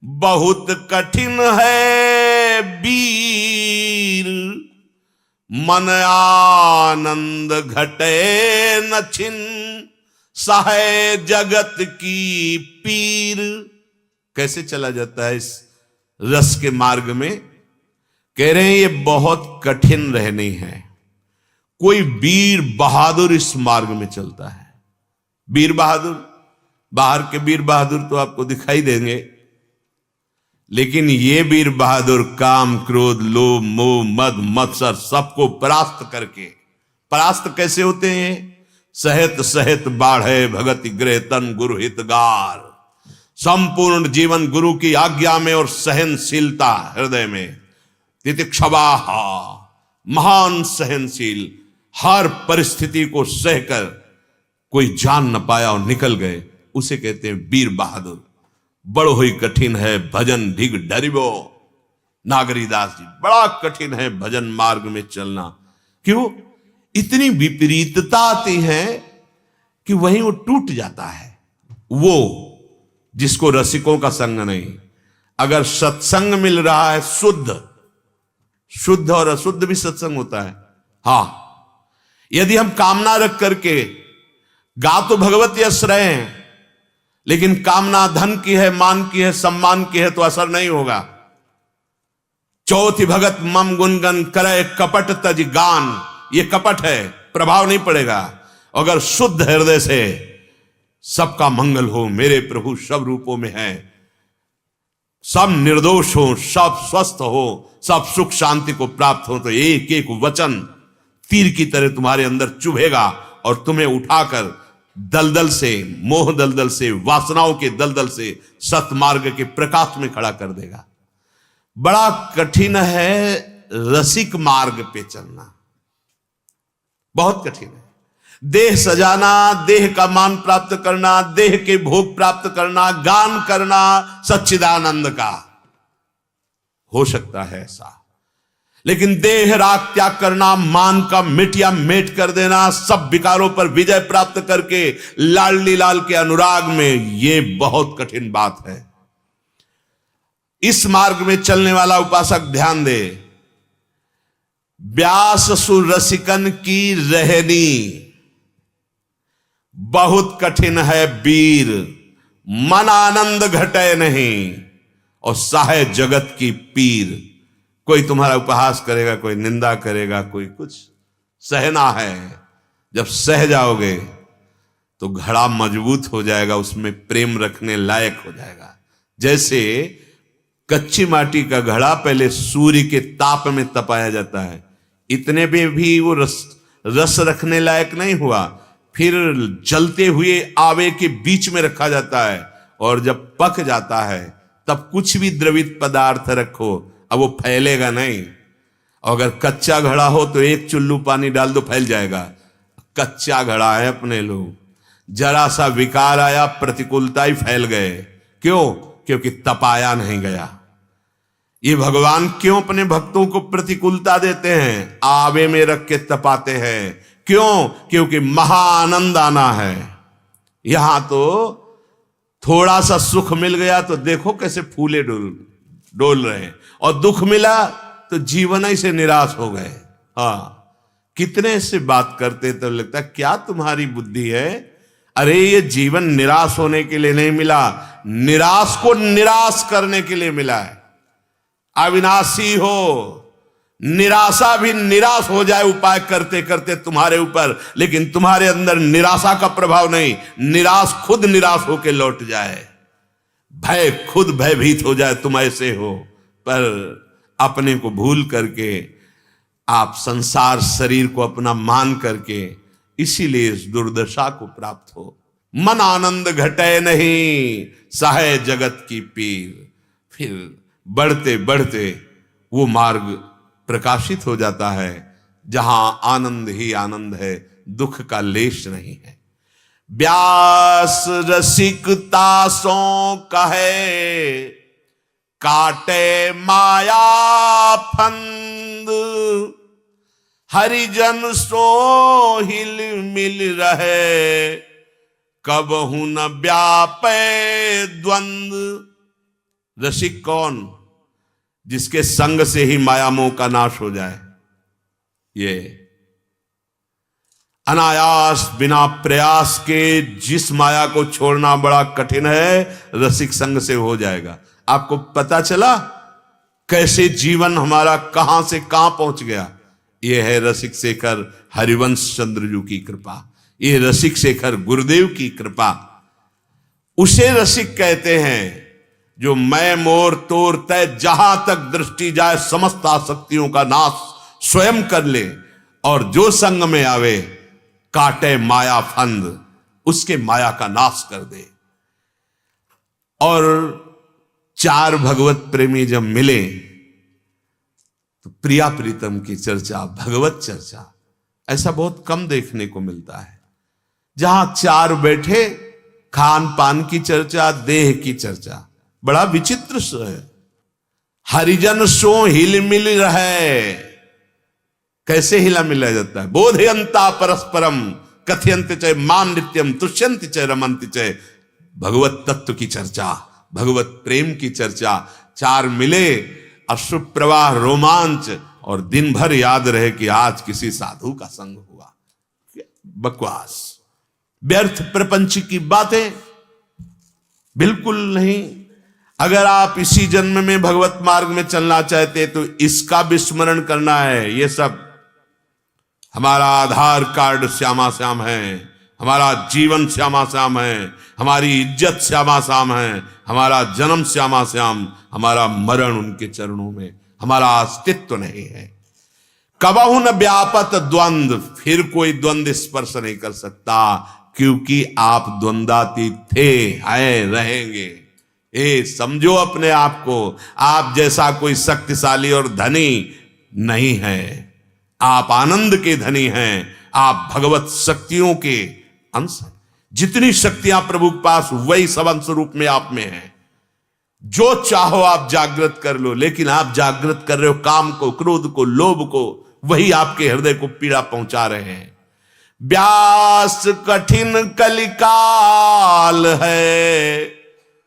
बहुत कठिन है वीर, मन आनंद घटे न छिन, सहे जगत की पीर। कैसे चला जाता है इस रस के मार्ग में? कह रहे हैं ये बहुत कठिन रहनी है। कोई वीर बहादुर इस मार्ग में चलता है। वीर बहादुर, बाहर के वीर बहादुर तो आपको दिखाई देंगे, लेकिन ये वीर बहादुर काम क्रोध लोभ मोह मद मत्सर सबको परास्त करके, परास्त कैसे होते हैं? सहत सहत बाढ़े भगति गृह तन गुरु हितगार। संपूर्ण जीवन गुरु की आज्ञा में और सहनशीलता हृदय में, तितिक्षवा, महान सहनशील, हर परिस्थिति को सहकर कोई जान न पाया और निकल गए, उसे कहते हैं वीर बहादुर। बड़ो ही कठिन है भजन ढिग डरिबो। नागरीदास जी, बड़ा कठिन है भजन मार्ग में चलना। क्यों? इतनी विपरीतता आती है कि वहीं वो टूट जाता है। वो जिसको रसिकों का संग नहीं, अगर सत्संग मिल रहा है, शुद्ध, शुद्ध और अशुद्ध भी सत्संग होता है। हाँ, यदि हम कामना रख करके गा तो भगवत यश रहे हैं, लेकिन कामना धन की है, मान की है, सम्मान की है, तो असर नहीं होगा। चौथी भगत मम गुनगन करे कपट तज गान, ये कपट है, प्रभाव नहीं पड़ेगा। अगर शुद्ध हृदय से सबका मंगल हो, मेरे प्रभु सब रूपों में है, सब निर्दोष हो, सब स्वस्थ हो, सब सुख शांति को प्राप्त हो, तो एक एक वचन तीर की तरह तुम्हारे अंदर चुभेगा और तुम्हें उठाकर दलदल से, मोह दलदल से, वासनाओं के दलदल से सतमार्ग के प्रकाश में खड़ा कर देगा। बड़ा कठिन है रसिक मार्ग पे चलना, बहुत कठिन है। देह सजाना, देह का मान प्राप्त करना, देह के भोग प्राप्त करना, गान करना सच्चिदानंद का हो सकता है ऐसा, लेकिन देह राग त्याग करना, मान का मिटिया मेट कर देना, सब विकारों पर विजय प्राप्त करके लाडली लाल के अनुराग में, यह बहुत कठिन बात है। इस मार्ग में चलने वाला उपासक ध्यान दे, व्यास सुर रसिकन की रहनी बहुत कठिन है वीर, मन आनंद घटे नहीं और साहे जगत की पीर। कोई तुम्हारा उपहास करेगा, कोई निंदा करेगा, कोई कुछ, सहना है। जब सह जाओगे तो घड़ा मजबूत हो जाएगा, उसमें प्रेम रखने लायक हो जाएगा। जैसे कच्ची माटी का घड़ा पहले सूर्य के ताप में तपाया जाता है, इतने में भी वो रस रखने लायक नहीं हुआ, फिर जलते हुए आवे के बीच में रखा जाता है, और जब पक जाता है तब कुछ भी द्रवित पदार्थ रखो, अब वो फैलेगा नहीं। और अगर कच्चा घड़ा हो तो एक चुल्लू पानी डाल दो, फैल जाएगा। कच्चा घड़ा है अपने लोग, जरा सा विकार आया, प्रतिकूलता ही फैल गए। क्यों? क्योंकि तपाया नहीं गया। ये भगवान क्यों अपने भक्तों को प्रतिकूलता देते हैं, आवे में रख के तपाते हैं? क्यों? क्योंकि महाआनंद आना है। यहां तो थोड़ा सा सुख मिल गया तो देखो कैसे फूले डोल रहे हैं, और दुख मिला तो जीवन ही से निराश हो गए। हाँ, कितने से बात करते तो लगता क्या तुम्हारी बुद्धि है। अरे ये जीवन निराश होने के लिए नहीं मिला, निराश को निराश करने के लिए मिला है। अविनाशी हो, निराशा भी निराश हो जाए उपाय करते करते तुम्हारे ऊपर, लेकिन तुम्हारे अंदर निराशा का प्रभाव नहीं, निराश खुद निराश होकर लौट जाए, भय खुद भयभीत हो जाए, तुम ऐसे हो। पर अपने को भूल करके आप संसार शरीर को अपना मान करके इसीलिए इस दुर्दशा को प्राप्त हो। मन आनंद घटे नहीं, सहे जगत की पीर। फिर बढ़ते बढ़ते वो मार्ग प्रकाशित हो जाता है जहां आनंद ही आनंद है, दुख का लेश नहीं है। व्यास रसिकता सो कहे, काटे माया फंद, हरिजन सो हिल मिल रहे, कबहु न व्यापे द्वंद। रसिक कौन? जिसके संग से ही माया मोह का नाश हो जाए। ये अनायास बिना प्रयास के जिस माया को छोड़ना बड़ा कठिन है, रसिक संग से हो जाएगा। आपको पता चला कैसे जीवन हमारा कहां से कहां पहुंच गया? यह है रसिक शेखर हरिवंश चंद्रजू की कृपा, यह रसिक शेखर गुरुदेव की कृपा। उसे रसिक कहते हैं जो मैं मोर तोर तय जहां तक दृष्टि जाए समस्त आसक्तियों का नाश स्वयं कर ले, और जो संग में आवे काटे माया फंद, उसके माया का नाश कर दे। और चार भगवत प्रेमी जब मिले तो प्रिया प्रीतम की चर्चा, भगवत चर्चा, ऐसा बहुत कम देखने को मिलता है। जहां चार बैठे, खान पान की चर्चा, देह की चर्चा, बड़ा विचित्र है। हरिजन सो हिल मिल रहे, कैसे हिला मिला जाता है? बोधयंता परस्परम कथयंत च माम नित्यम तुष्यंत च रमंत च। भगवत तत्व की चर्चा, भगवत प्रेम की चर्चा, चार मिले, अश्रु प्रवाह, रोमांच, और दिन भर याद रहे कि आज किसी साधु का संग हुआ। बकवास, व्यर्थ प्रपंच की बातें बिल्कुल नहीं। अगर आप इसी जन्म में भगवत मार्ग में चलना चाहते तो इसका विस्मरण करना है। ये सब हमारा आधार कार्ड श्यामा श्याम है, हमारा जीवन श्यामा श्याम है, हमारी इज्जत श्यामा श्याम है, हमारा जन्म श्यामा श्याम, हमारा मरण उनके चरणों में, हमारा अस्तित्व नहीं है। कबहु न व्यापत द्वंद्व, फिर कोई द्वंद्व स्पर्श नहीं कर सकता, क्योंकि आप द्वंद्वातीत थे, हैं, रहेंगे। समझो अपने आप को, आप जैसा कोई शक्तिशाली और धनी नहीं है। आप आनंद के धनी हैं, आप भगवत शक्तियों के अंश हैं। जितनी शक्तियां प्रभु के पास, वही सब अंश रूप में आप में है। जो चाहो आप जागृत कर लो, लेकिन आप जागृत कर रहे हो काम को, क्रोध को, लोभ को, वही आपके हृदय को पीड़ा पहुंचा रहे हैं। व्यास कठिन कलिकाल है,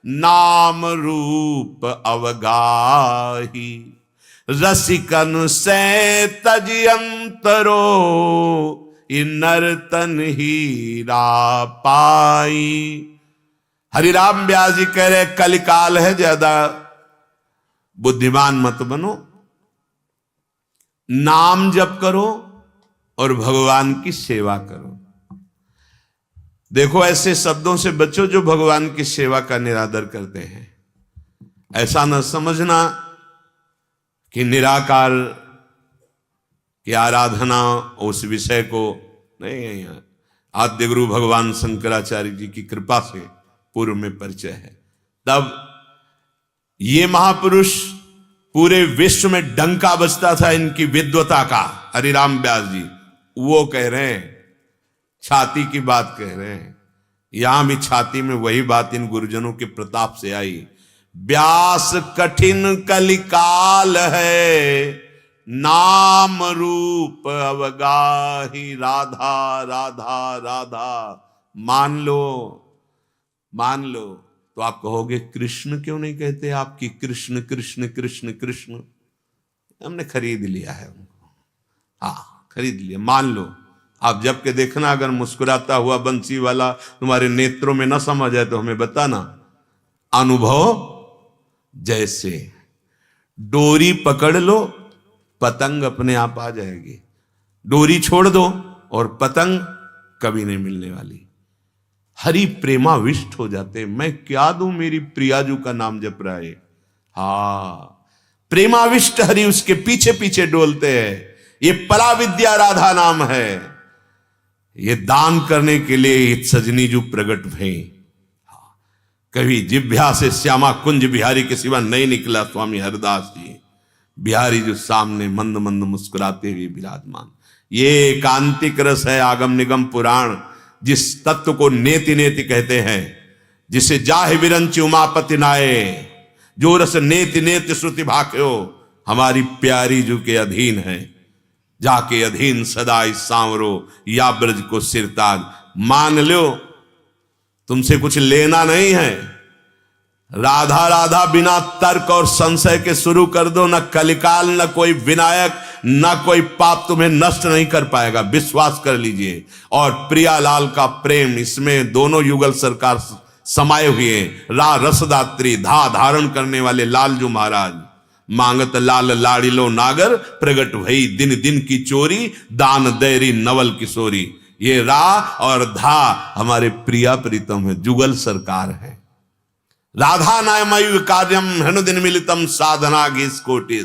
नाम रूप अवगाही, रसिकन से तजयंतरो, नर्तन हीरा पाई। हरिराम व्यास जी कह रहे कलिकाल है, ज्यादा बुद्धिमान मत बनो, नाम जप करो और भगवान की सेवा करो। देखो, ऐसे शब्दों से बचो जो भगवान की सेवा का निरादर करते हैं। ऐसा न समझना कि निराकार की आराधना उस विषय को नहीं, आद्य गुरु भगवान शंकराचार्य जी की कृपा से पूर्व में परिचय है। तब ये महापुरुष पूरे विश्व में डंका बजता था इनकी विद्वता का। हरिराम व्यास जी वो कह रहे हैं, छाती की बात कह रहे हैं। यहां भी छाती में वही बात इन गुरुजनों के प्रताप से आई। व्यास कठिन कलिकाल है, नाम रूप अवगाही, राधा राधा राधा। मान लो, मान लो। तो आप कहोगे कृष्ण क्यों नहीं कहते आपकी? कृष्ण कृष्ण कृष्ण कृष्ण, हमने खरीद लिया है उनको। हाँ, खरीद लिया, मान लो। आप जब के देखना, अगर मुस्कुराता हुआ बंसी वाला तुम्हारे नेत्रों में ना समझ आए तो हमें बताना। अनुभव जैसे डोरी पकड़ लो, पतंग अपने आप आ जाएगी। डोरी छोड़ दो और पतंग कभी नहीं मिलने वाली। हरि प्रेमाविष्ट हो जाते। मैं क्या दूं मेरी प्रियाजू का नाम जप रहा है। हाँ, प्रेमाविष्ट हरि उसके पीछे पीछे डोलते हैं। ये परा विद्या राधा नाम है। ये दान करने के लिए सजनी जो प्रगट भई। कभी जिभ्या से श्यामा कुंज बिहारी के सिवा नहीं निकला स्वामी हरदास जी। बिहारी जो सामने मंद मंद मुस्कुराते हुए विराजमान। ये एकांतिक रस है आगम निगम पुराण, जिस तत्व को नेति नेति कहते हैं, जिसे जाहि विरंच उमापति नाये, जो रस नेति नेति श्रुति भाख्यो, हमारी प्यारी जू के अधीन है। जाके अधीन सदा इस सांवरो, या ब्रज को सिरताज। मान लो, तुमसे कुछ लेना नहीं है। राधा राधा बिना तर्क और संशय के शुरू कर दो। न कलिकाल, न कोई विनायक, न कोई पाप तुम्हें नष्ट नहीं कर पाएगा, विश्वास कर लीजिए। और प्रियालाल का प्रेम, इसमें दोनों युगल सरकार समाये हुए। रा रसदात्री, धा धारण करने वाले लालजू महाराज। मांगत लाल लाड़िलो नागर, प्रगट भई दिन दिन की चोरी, दान दैरी नवल किशोरी। ये रा और धा हमारे प्रिया प्रीतम है, जुगल सरकार है। राधा नायमयु कार्यम हनुदिन मिलितम साधना गीस कोटि।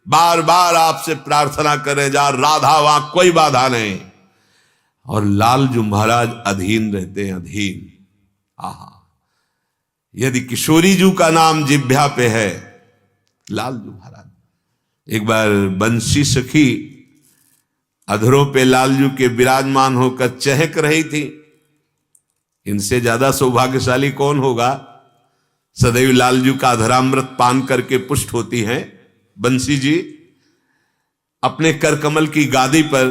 बार बार आपसे प्रार्थना करें जा, राधा वहां कोई बाधा नहीं। और लालजू महाराज अधीन रहते हैं, अधीन। आहा, यदि किशोरी जू का नाम जिभ्या पे है, लालजू महाराज। एक बार बंसी सखी अधरों पे लालजू के विराजमान होकर चहक रही थी। इनसे ज्यादा सौभाग्यशाली कौन होगा? सदैव लालजू का अधरामृत पान करके पुष्ट होती हैं बंसी जी, अपने कर कमल की गादी पर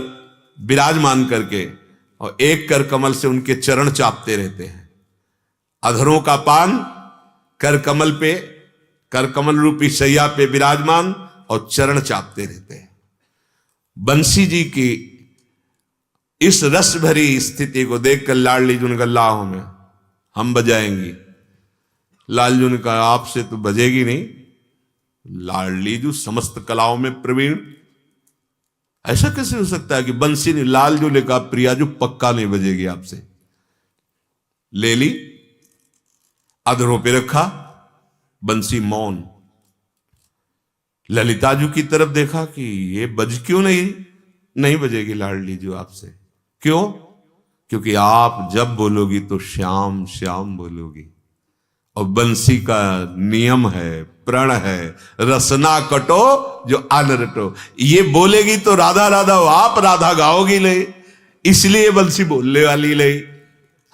विराजमान करके, और एक कर कमल से उनके चरण चापते रहते हैं। अधरों का पान कर कमल पे, कर कमल रूपी सैया पे विराजमान, और चरण चापते रहते हैं। बंसी जी की इस रस भरी स्थिति को देखकर लाडली जी ने कहा, लाओ में हम बजाएंगी। लालजू ने कहा, आपसे तो बजेगी नहीं। लाडली जी समस्त कलाओं में प्रवीण, ऐसा कैसे हो सकता है कि बंसी ने? लालजू ने कहा, प्रियाजू पक्का नहीं बजेगी आपसे। ले ली, अधरों पे रखा, बंसी मौन। ललिताजू की तरफ देखा कि ये बज क्यों नहीं बजेगी लाडली जी आपसे। क्यों? क्योंकि आप जब बोलोगी तो श्याम श्याम बोलोगी। और बंसी का नियम है, प्रण है, रसना कटो जो अन रटो। ये बोलेगी तो राधा राधा, आप राधा गाओगी ले, इसलिए बंसी बोलने वाली ले।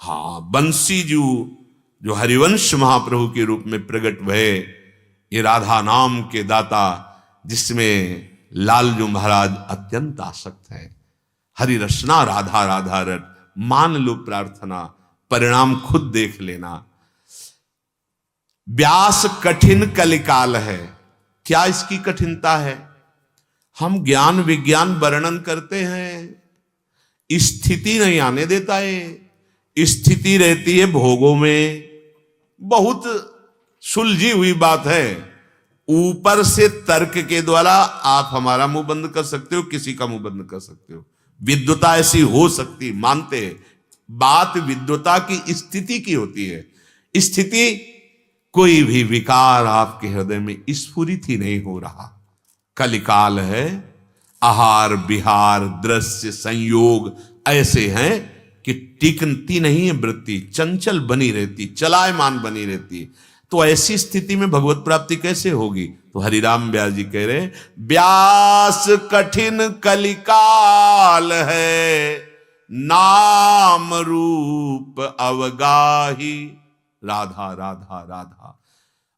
हाँ, बंसी जो हरिवंश महाप्रभु के रूप में प्रकट भये, ये राधा नाम के दाता, जिसमें लालजू महाराज अत्यंत आसक्त है। हरि रसना राधा राधा रट, मान लो प्रार्थना, परिणाम खुद देख लेना। व्यास कठिन कलिकाल है। क्या इसकी कठिनता है? हम ज्ञान विज्ञान वर्णन करते हैं, स्थिति नहीं आने देता है। स्थिति रहती है भोगों में। बहुत सुलझी हुई बात है। ऊपर से तर्क के द्वारा आप हमारा मुंह बंद कर सकते हो, किसी का मुंह बंद कर सकते हो। विद्वता ऐसी हो सकती, मानते। बात विद्वता की स्थिति की होती है। स्थिति कोई भी विकार आपके हृदय में स्फुरित ही नहीं हो रहा। कलिकाल है। आहार विहार दृश्य संयोग ऐसे हैं कि टिकती नहीं है वृत्ति, चंचल बनी रहती, चलायमान बनी रहती। तो ऐसी स्थिति में भगवत प्राप्ति कैसे होगी? तो हरिराम व्यास जी कह रहे, व्यास कठिन कलिकाल है, नाम रूप अवगाही। राधा राधा राधा।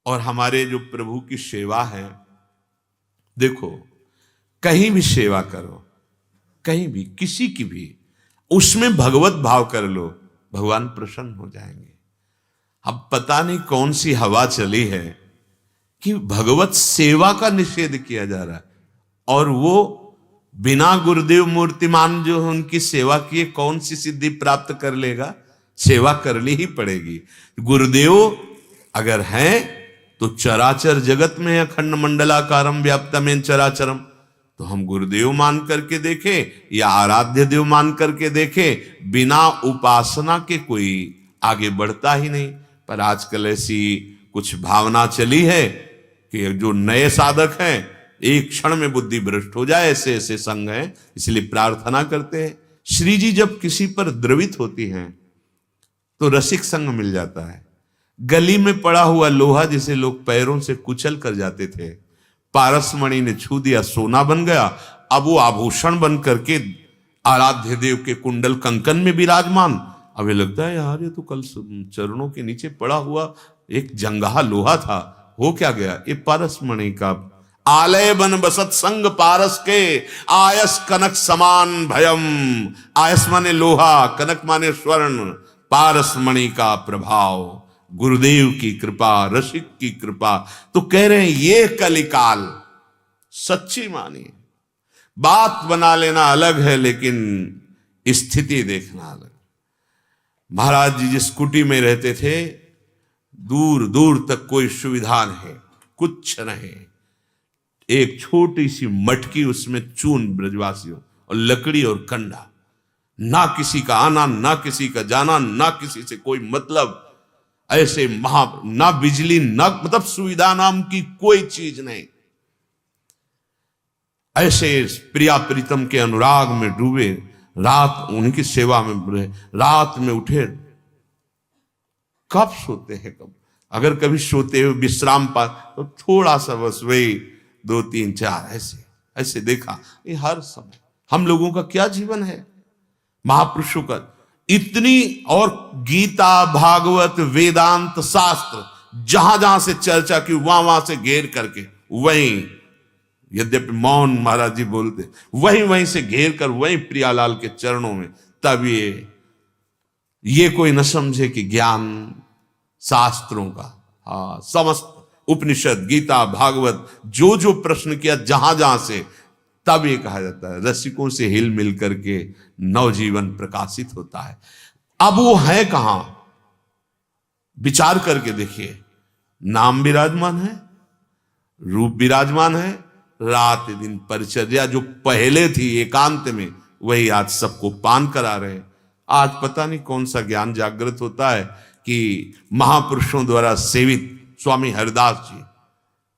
और हमारे जो प्रभु की सेवा है, देखो कहीं भी सेवा करो, कहीं भी किसी की भी, उसमें भगवत भाव कर लो, भगवान प्रसन्न हो जाएंगे। अब पता नहीं कौन सी हवा चली है कि भगवत सेवा का निषेध किया जा रहा है, और वो बिना गुरुदेव मूर्तिमान जो उनकी सेवा किए कौन सी सिद्धि प्राप्त कर लेगा? सेवा करनी ही पड़ेगी। गुरुदेव अगर हैं तो चराचर जगत में अखंड मंडलाकारम व्याप्तमेन चराचरम, तो हम गुरुदेव मान करके देखें या आराध्य देव मान करके देखें। बिना उपासना के कोई आगे बढ़ता ही नहीं। पर आजकल ऐसी कुछ भावना चली है कि जो नए साधक हैं एक क्षण में बुद्धि भ्रष्ट हो जाए, ऐसे ऐसे संग हैं। इसलिए प्रार्थना करते हैं, श्री जी जब किसी पर द्रवित होती हैं तो रसिक संग मिल जाता है। गली में पड़ा हुआ लोहा जिसे लोग पैरों से कुचल कर जाते थे, पारसमणि ने छू दिया, सोना बन गया। अब वो आभूषण बन करके आराध्य देव के कुंडल कंकन में विराजमान। अब ये लगता है यार, ये तो कल चरणों के नीचे पड़ा हुआ एक जंगहा लोहा था, हो क्या गया? ये पारसमणि का आलय बन बसत संग पारस के, आयस कनक समान भयम। आयस माने लोहा, कनक माने स्वर्ण, पारसमणि का प्रभाव, गुरुदेव की कृपा, रसिक की कृपा। तो कह रहे हैं ये कलिकाल सच्ची मानिए। बात बना लेना अलग है, लेकिन स्थिति देखना अलग। महाराज जी जिस कुटी में रहते थे, दूर दूर तक कोई सुविधा नहीं, कुछ नहीं। एक छोटी सी मटकी, उसमें चून ब्रजवासियों, और लकड़ी और कंडा। ना किसी का आना, ना किसी का जाना, ना किसी से कोई मतलब। ऐसे ना बिजली, ना मतलब सुविधा नाम की कोई चीज नहीं। ऐसे प्रिया प्रीतम के अनुराग में डूबे, रात उनकी सेवा में रहे, रात में उठे। कब सोते हैं? कब अगर कभी सोते हुए विश्राम पा तो थोड़ा सा, बस वही 2 3 4 ऐसे ऐसे देखा। ये हर समय हम लोगों का क्या जीवन है? महापुरुषों का इतनी, और गीता भागवत वेदांत शास्त्र जहां जहां से चर्चा की, वहां वहां से घेर करके, वहीं यद्यपि मौन महाराज जी बोलते, वहीं वहीं से घेर कर, वहीं प्रियालाल के चरणों में। तब ये कोई न समझे कि ज्ञान शास्त्रों का, हाँ, समस्त उपनिषद गीता भागवत जो जो प्रश्न किया जहां जहां से, तब ये कहा जाता है रसिकों से हिल मिल करके नवजीवन प्रकाशित होता है। अब वो है कहां? विचार करके देखिए। नाम विराजमान है, रूप विराजमान है, रात दिन परिचर्या जो पहले थी एकांत में, वही आज सबको पान करा रहे हैं। आज पता नहीं कौन सा ज्ञान जागृत होता है कि महापुरुषों द्वारा सेवित स्वामी हरिदास जी,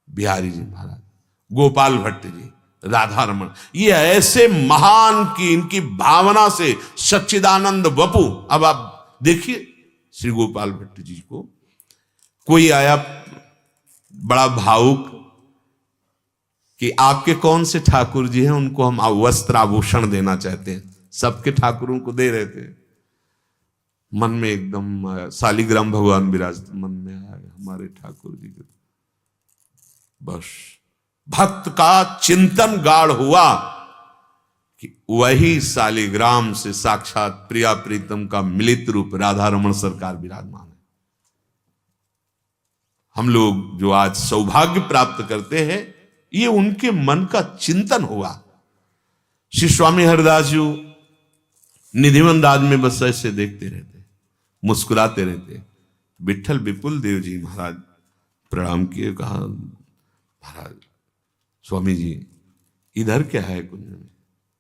बिहारी जी महाराज, गोपाल भट्ट जी, राधा रमण, ये ऐसे महान की इनकी भावना से सच्चिदानंद वपु। अब आप देखिए श्री गोपाल भट्ट जी को, कोई आया बड़ा भावुक कि आपके कौन से ठाकुर जी हैं, उनको हम वस्त्र आभूषण देना चाहते हैं। सबके ठाकुरों को दे रहे थे, मन में एकदम शालिग्राम भगवान विराज मन में आया हमारे ठाकुर जी के। बस भक्त का चिंतन गाढ़ हुआ कि वही शालिग्राम से साक्षात प्रिया प्रीतम का मिलित रूप राधा रमण सरकार विराजमान है। हम लोग जो आज सौभाग्य प्राप्त करते हैं, ये उनके मन का चिंतन हुआ। श्री स्वामी हरिदास जी निधिवंत आज में बस ऐसे देखते रहते, मुस्कुराते रहते। विठल विपुल देव जी महाराज प्रणाम किए, कहा महाराज स्वामी जी इधर क्या है कुंज में?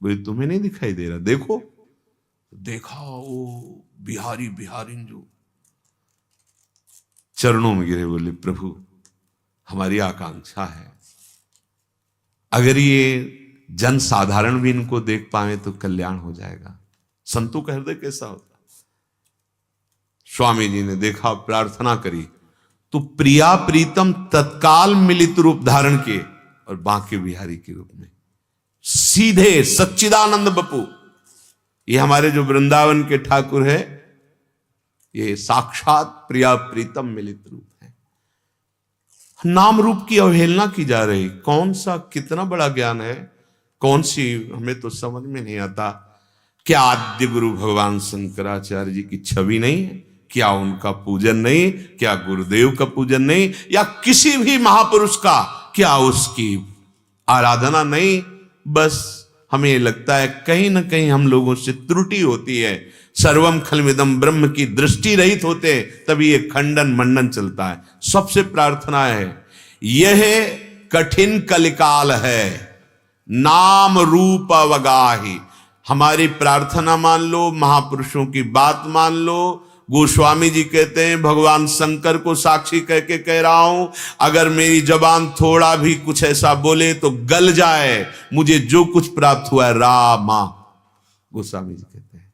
बोले तुम्हें नहीं दिखाई दे रहा? देखो। देखा वो बिहारी बिहारिन जो चरणों में गिरे, बोले प्रभु हमारी आकांक्षा है, अगर ये जन साधारण भी इनको देख पाए तो कल्याण हो जाएगा। संतों का हृदय कैसा होता। स्वामी जी ने देखा, प्रार्थना करी, तो प्रिया प्रीतम तत्काल मिलित रूप धारण किए और बांके बिहारी के रूप में सीधे सच्चिदानंद बपू। ये हमारे जो वृंदावन के ठाकुर है, ये साक्षात प्रिया प्रीतम मिलित रूप है। नाम रूप की अवहेलना की जा रही, कौन सा कितना बड़ा ज्ञान है, कौन सी हमें तो समझ में नहीं आता। क्या आद्य गुरु भगवान शंकराचार्य जी की छवि नहीं है? क्या उनका पूजन नहीं? क्या गुरुदेव का पूजन नहीं? या किसी भी महापुरुष का क्या उसकी आराधना नहीं? बस हमें लगता है कहीं ना कहीं हम लोगों से त्रुटि होती है। सर्वम खलमिदम ब्रह्म की दृष्टि रहित होते तभी ये खंडन मंडन चलता है। सबसे प्रार्थना है, यह कठिन कलिकाल है, नाम रूप अवगाही। हमारी प्रार्थना मान लो, महापुरुषों की बात मान लो। गोस्वामी जी कहते हैं, भगवान शंकर को साक्षी कह के कह रहा हूं, अगर मेरी जबान थोड़ा भी कुछ ऐसा बोले तो गल जाए, मुझे जो कुछ प्राप्त हुआ है रामा। गोस्वामी जी कहते हैं।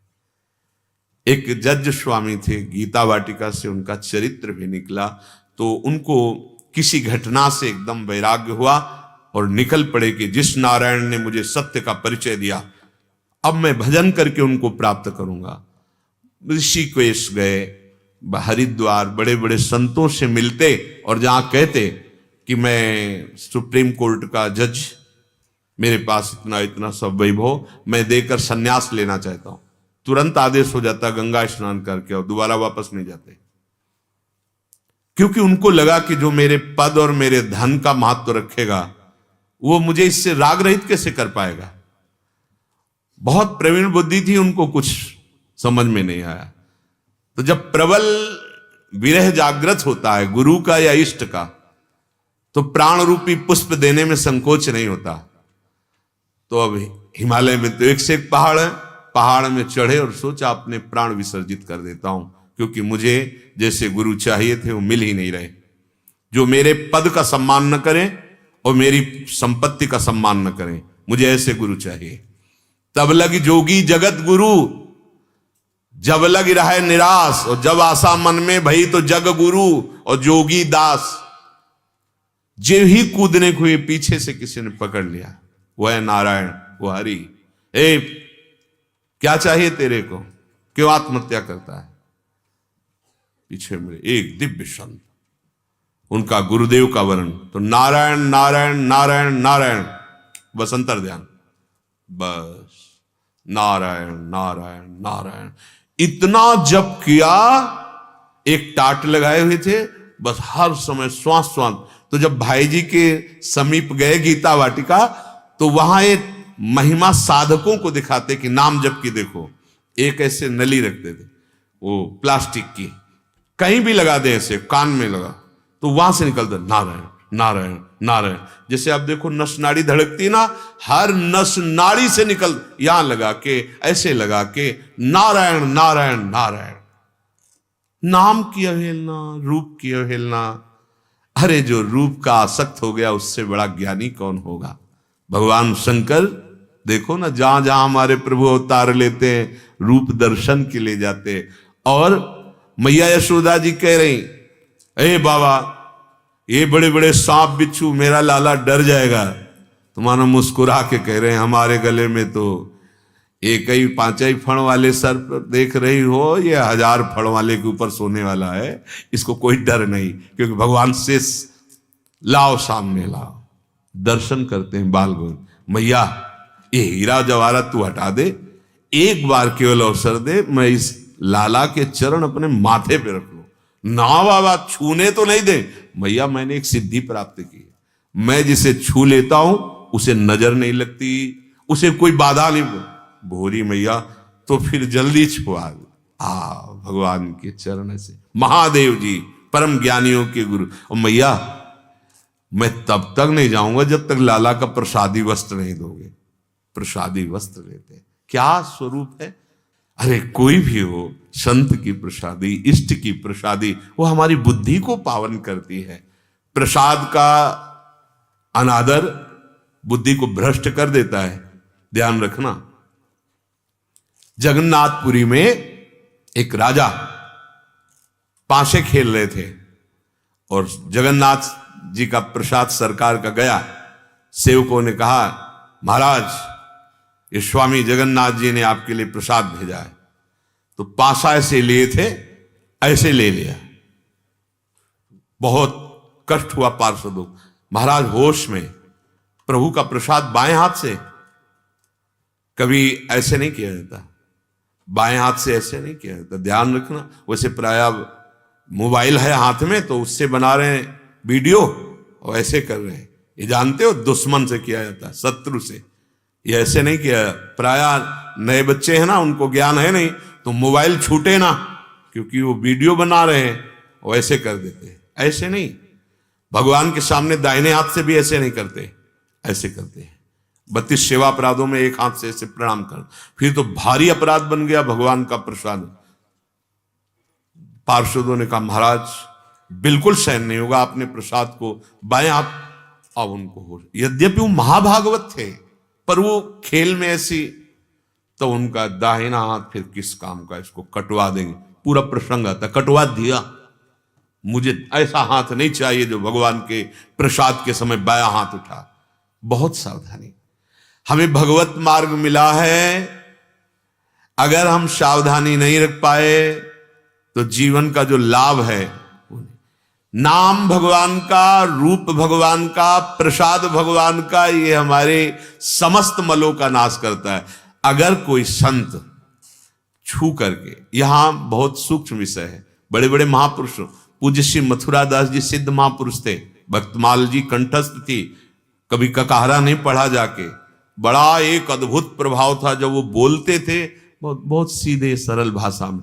एक जज स्वामी थे, गीता वाटिका से उनका चरित्र भी निकला, तो उनको किसी घटना से एकदम वैराग्य हुआ और निकल पड़े कि जिस नारायण ने मुझे सत्य का परिचय दिया, अब मैं भजन करके उनको प्राप्त करूंगा। ऋषिकेश गए, हरिद्वार, बड़े बड़े संतों से मिलते और जहां कहते कि मैं सुप्रीम कोर्ट का जज, मेरे पास इतना इतना सब वैभव, मैं देकर संन्यास लेना चाहता हूं, तुरंत आदेश हो जाता, गंगा स्नान करके और दोबारा वापस नहीं जाते। क्योंकि उनको लगा कि जो मेरे पद और मेरे धन का महत्व रखेगा, वो मुझे इससे राग रहित कैसे कर पाएगा। बहुत प्रवीण बुद्धि थी, उनको कुछ समझ में नहीं आया। तो जब प्रबल विरह जागृत होता है गुरु का या इष्ट का, तो प्राण रूपी पुष्प देने में संकोच नहीं होता। तो अब हिमालय में तो एक से एक पहाड़ है, पहाड़ में चढ़े और सोचा अपने प्राण विसर्जित कर देता हूं, क्योंकि मुझे जैसे गुरु चाहिए थे वो मिल ही नहीं रहे। जो मेरे पद का सम्मान न करें और मेरी संपत्ति का सम्मान न करें, मुझे ऐसे गुरु चाहिए। तब लग जोगी जगत गुरु, जब लग रहा है निराश, और जब आशा मन में भई तो जग गुरु और जोगी दास। जे ही कूदने को पीछे से किसी ने पकड़ लिया, वह है नारायण, वो हरि। ए क्या चाहिए तेरे को, क्यों आत्महत्या करता है? पीछे मेरे एक दिव्य संत, उनका गुरुदेव का वर्णन, तो नारायण नारायण नारायण नारायण, बस अंतर ध्यान, बस नारायण नारायण नारायण। इतना जप किया, एक टाट लगाए हुए थे, बस हर समय श्वास श्वास। तो जब भाई जी के समीप गए गीता वाटिका, तो वहां एक महिमा साधकों को दिखाते कि नाम जप की देखो, एक ऐसे नली रखते थे वो प्लास्टिक की, कहीं भी लगा दे, ऐसे कान में लगा तो वहां से निकलता नारायण नारायण नारायण। जैसे आप देखो नस नाड़ी धड़कती ना, हर नस नाड़ी से निकल, यहां लगा के, ऐसे लगा के नारायण नारायण नारायण। नाम की अवहेलना, रूप की अवहेलना। अरे जो रूप का आसक्त हो गया, उससे बड़ा ज्ञानी कौन होगा। भगवान शंकर देखो ना, जहां जहां हमारे प्रभु अवतार लेते हैं, रूप दर्शन के लिए जाते हैं। और मैया यशोदा जी कह रही, ए बाबा, ये बड़े बड़े सांप बिच्छू, मेरा लाला डर जाएगा। तो मानो मुस्कुरा के कह रहे हैं, हमारे गले में तो एक ही 5 ही फण वाले सर्प देख रही हो, ये 1000 फण वाले के ऊपर सोने वाला है, इसको कोई डर नहीं, क्योंकि भगवान से लाओ, सामने लाओ। दर्शन करते हैं बाल गोविंद। मैया ये हीरा जवाहरात तू हटा दे, एक बार केवल अवसर दे, मैं इस लाला के चरण अपने माथे पे रख लूं। ना बाबा, छूने तो नहीं दे। मैया मैंने एक सिद्धि प्राप्त की, मैं जिसे छू लेता हूं उसे नजर नहीं लगती, उसे कोई बाधा नहीं। भोरी मैया तो फिर जल्दी छुआ दे। भगवान के चरण से, महादेव जी परम ज्ञानियों के गुरु। और मैया मैं तब तक नहीं जाऊंगा जब तक लाला का प्रसादी वस्त्र नहीं दोगे। प्रसादी वस्त्र लेते हैं, क्या स्वरूप है। अरे कोई भी हो, संत की प्रसादी, इष्ट की प्रसादी, वो हमारी बुद्धि को पावन करती है। प्रसाद का अनादर बुद्धि को भ्रष्ट कर देता है, ध्यान रखना। जगन्नाथपुरी में एक राजा पांसे खेल रहे थे और जगन्नाथ जी का प्रसाद सरकार का गया। सेवकों ने कहा, महाराज ये स्वामी जगन्नाथ जी ने आपके लिए प्रसाद भेजा है। तो पासा ऐसे लिए थे, ऐसे ले लिया। बहुत कष्ट हुआ पार्षदों। महाराज होश में, प्रभु का प्रसाद बाएं हाथ से, कभी ऐसे नहीं किया जाता, बाएं हाथ से ऐसे नहीं किया जाता, ध्यान रखना। वैसे प्राय मोबाइल है हाथ में तो उससे बना रहे हैं वीडियो और ऐसे कर रहे हैं, ये जानते हो दुश्मन से किया जाता है, शत्रु से। ये ऐसे नहीं किया। प्राय नए बच्चे हैं ना, उनको ज्ञान है नहीं, तो मोबाइल छूटे ना, क्योंकि वो वीडियो बना रहे हैं, वो ऐसे कर देते हैं। ऐसे नहीं, भगवान के सामने दाहिने हाथ से भी ऐसे नहीं करते, ऐसे करते हैं। 32 सेवा अपराधों में एक हाथ से ऐसे प्रणाम कर, फिर तो भारी अपराध बन गया भगवान का प्रसाद। पार्षदों ने कहा, महाराज बिल्कुल सहन नहीं होगा, आपने प्रसाद को बाएं हाथ। अब उनको हो, यद्यपि वो महाभागवत थे, पर वो खेल में ऐसी, तो उनका दाहिना हाथ फिर किस काम का, इसको कटवा देंगे। पूरा प्रसंग आता, कटवा दिया। मुझे ऐसा हाथ नहीं चाहिए जो भगवान के प्रसाद के समय बाया हाथ उठा। बहुत सावधानी, हमें भगवत मार्ग मिला है, अगर हम सावधानी नहीं रख पाए तो जीवन का जो लाभ है, नाम भगवान का, रूप भगवान का, प्रसाद भगवान का, ये हमारे समस्त मलों का नाश करता है। अगर कोई संत छू करके, यहां बहुत सूक्ष्म विषय है, बड़े बड़े महापुरुष, पूज्य श्री मथुरा दास जी सिद्ध महापुरुष थे, भक्तमाल जी कंठस्थ थी, कभी ककाहरा नहीं पढ़ा जाके। बड़ा एक अद्भुत प्रभाव था जब वो बोलते थे, बहुत बहुत सीधे सरल भाषा में।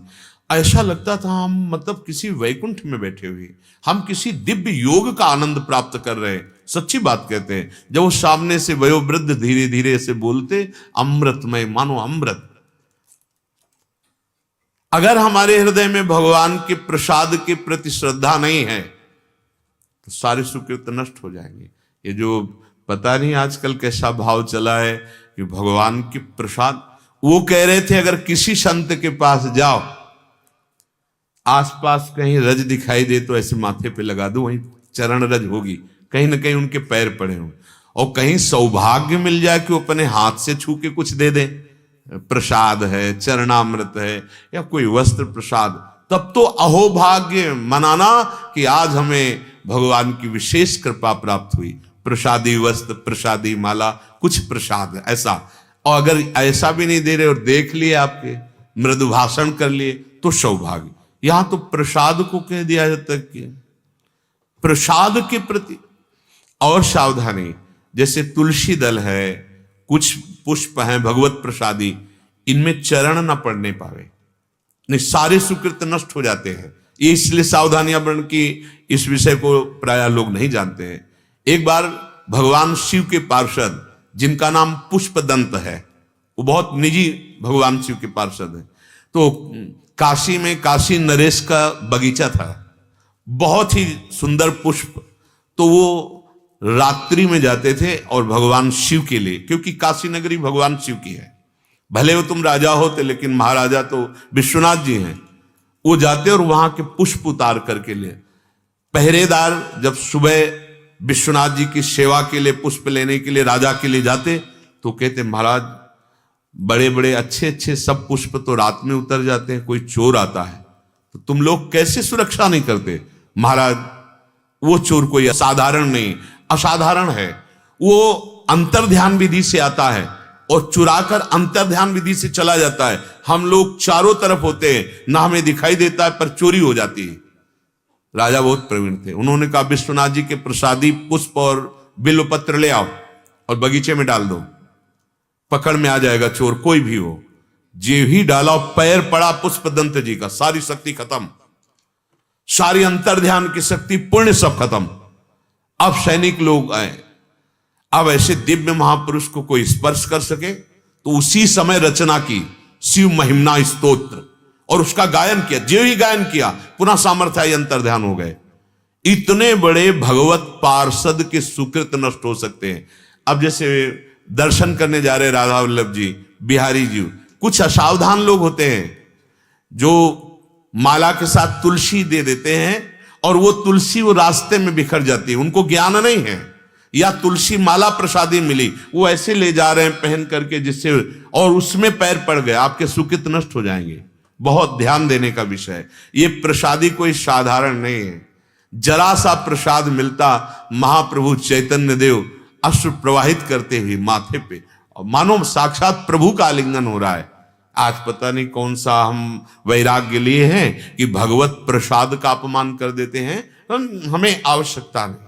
ऐसा लगता था हम मतलब किसी वैकुंठ में बैठे हुए, हम किसी दिव्य योग का आनंद प्राप्त कर रहे हैं। सच्ची बात कहते हैं, जब वो सामने से वयोवृद्ध धीरे धीरे से बोलते, अमृतमय, मानो अमृत। अगर हमारे हृदय में भगवान के प्रसाद के प्रति श्रद्धा नहीं है तो सारे सुकृत नष्ट हो जाएंगे। ये जो पता नहीं आजकल कैसा भाव चला है कि भगवान के प्रसाद, वो कह रहे थे अगर किसी संत के पास जाओ, आसपास कहीं रज दिखाई दे तो ऐसे माथे पे लगा दो, वहीं चरण रज होगी, कहीं ना कहीं उनके पैर पड़े हों। और कहीं सौभाग्य मिल जाए कि वो अपने हाथ से छू के कुछ दे दे, प्रसाद है, चरणामृत है या कोई वस्त्र प्रसाद, तब तो अहोभाग्य मनाना कि आज हमें भगवान की विशेष कृपा प्राप्त हुई। प्रसादी वस्त्र, प्रसादी माला, कुछ प्रसाद ऐसा। और अगर ऐसा भी नहीं दे रहे और देख लिए आपके, मृदु भाषण कर लिए, तो सौभाग्य। यहां तो प्रसाद को कह दिया जाता है कि प्रसाद के प्रति और सावधानी। जैसे तुलसी दल है, कुछ पुष्प हैं भगवत प्रसादी, इनमें चरण न पड़ने पावे, नहीं सारे सुकृत नष्ट हो जाते हैं। ये इसलिए सावधानियां बन की इस विषय को प्राय लोग नहीं जानते हैं। एक बार भगवान शिव के पार्षद, जिनका नाम पुष्पदंत है, वो बहुत निजी भगवान शिव के पार्षद है, तो काशी में काशी नरेश का बगीचा था, बहुत ही सुंदर पुष्प। तो वो रात्रि में जाते थे और भगवान शिव के लिए, क्योंकि काशी नगरी भगवान शिव की है, भले वो तुम राजा होते लेकिन महाराजा तो विश्वनाथ जी हैं। वो जाते और वहां के पुष्प उतार करके ले, पहरेदार जब सुबह विश्वनाथ जी की सेवा के लिए पुष्प लेने के लिए राजा के लिए जाते तो कहते महाराज बड़े बड़े अच्छे अच्छे सब पुष्प तो रात में उतर जाते हैं, कोई चोर आता है तो तुम लोग कैसे सुरक्षा नहीं करते? महाराज वो चोर कोई असाधारण नहीं, असाधारण है, वो अंतर्ध्यान विधि से आता है और चुराकर अंतर्ध्यान विधि से चला जाता है। हम लोग चारों तरफ होते हैं, ना हमें दिखाई देता है पर चोरी हो जाती है। राजा बहुत प्रवीण थे, उन्होंने कहा विश्वनाथ जी के प्रसादी पुष्प और बिल्वपत्र ले आओ और बगीचे में डाल दो, पकड़ में आ जाएगा चोर कोई भी हो। जे ही डाला पैर पड़ा पुष्प दंत जी का, सारी शक्ति खत्म, सारी अंतर्ध्यान की शक्ति पुण्य सब खत्म। अब सैनिक लोग आए, अब ऐसे दिव्य महापुरुष को कोई स्पर्श कर सके तो उसी समय रचना की शिव महिमना स्तोत्र और उसका गायन किया। जो ही गायन किया पुनः सामर्थ्य अंतर्ध्यान हो गए। इतने बड़े भगवत पार्षद के सुकृत नष्ट हो सकते हैं। अब जैसे दर्शन करने जा रहे राधा वल्लभ जी, बिहारी जी, कुछ असावधान लोग होते हैं जो माला के साथ तुलसी दे देते हैं और वो तुलसी वो रास्ते में बिखर जाती है, उनको ज्ञान नहीं है, या तुलसी माला प्रसादी मिली वो ऐसे ले जा रहे हैं पहन करके जिससे, और उसमें पैर पड़ गए, आपके सुकृत नष्ट हो जाएंगे। बहुत ध्यान देने का विषय है। ये प्रसादी कोई साधारण नहीं है। जरा सा प्रसाद मिलता, महाप्रभु चैतन्य देव अश्रु प्रवाहित करते हुए माथे पे, और मानो साक्षात प्रभु का आलिंगन हो रहा है। आज पता नहीं कौन सा हम वैराग्य लिए हैं कि भगवत प्रसाद का अपमान कर देते हैं। हमें आवश्यकता नहीं।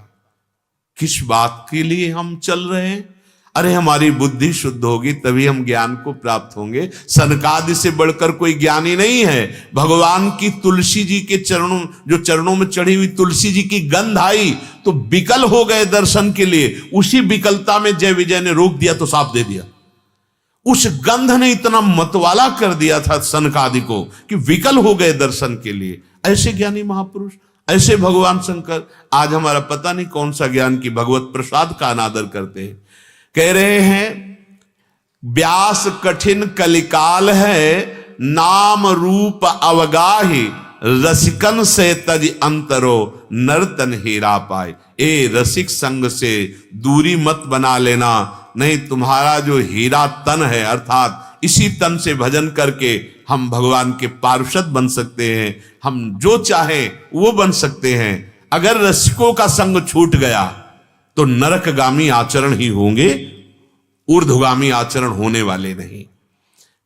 किस बात के लिए हम चल रहे हैं? अरे हमारी बुद्धि शुद्ध होगी तभी हम ज्ञान को प्राप्त होंगे। सनकादि से बढ़कर कोई ज्ञानी नहीं है। भगवान की तुलसी जी के चरणों, जो चरणों में चढ़ी हुई तुलसी जी की गंध आई तो विकल हो गए दर्शन के लिए। उसी विकलता में जय विजय ने रोक दिया तो साफ दे दिया। उस गंध ने इतना मतवाला कर दिया था सनकादि को कि विकल हो गए दर्शन के लिए। ऐसे ज्ञानी महापुरुष, ऐसे भगवान शंकर आज हमारा पता नहीं कौन सा ज्ञान की भगवत प्रसाद का अनादर करते हैं। कह रहे हैं व्यास कठिन कलिकाल है, नाम रूप अवगाही, रसिकन से तज अंतरो नर्तन हीरा पाए। ए रसिक संग से दूरी मत बना लेना, नहीं तुम्हारा जो हीरा तन है, अर्थात इसी तन से भजन करके हम भगवान के पार्षद बन सकते हैं। हम जो चाहें वो बन सकते हैं। अगर रसिकों का संग छूट गया तो नरकगामी आचरण ही होंगे, ऊर्ध्वगामी आचरण होने वाले नहीं।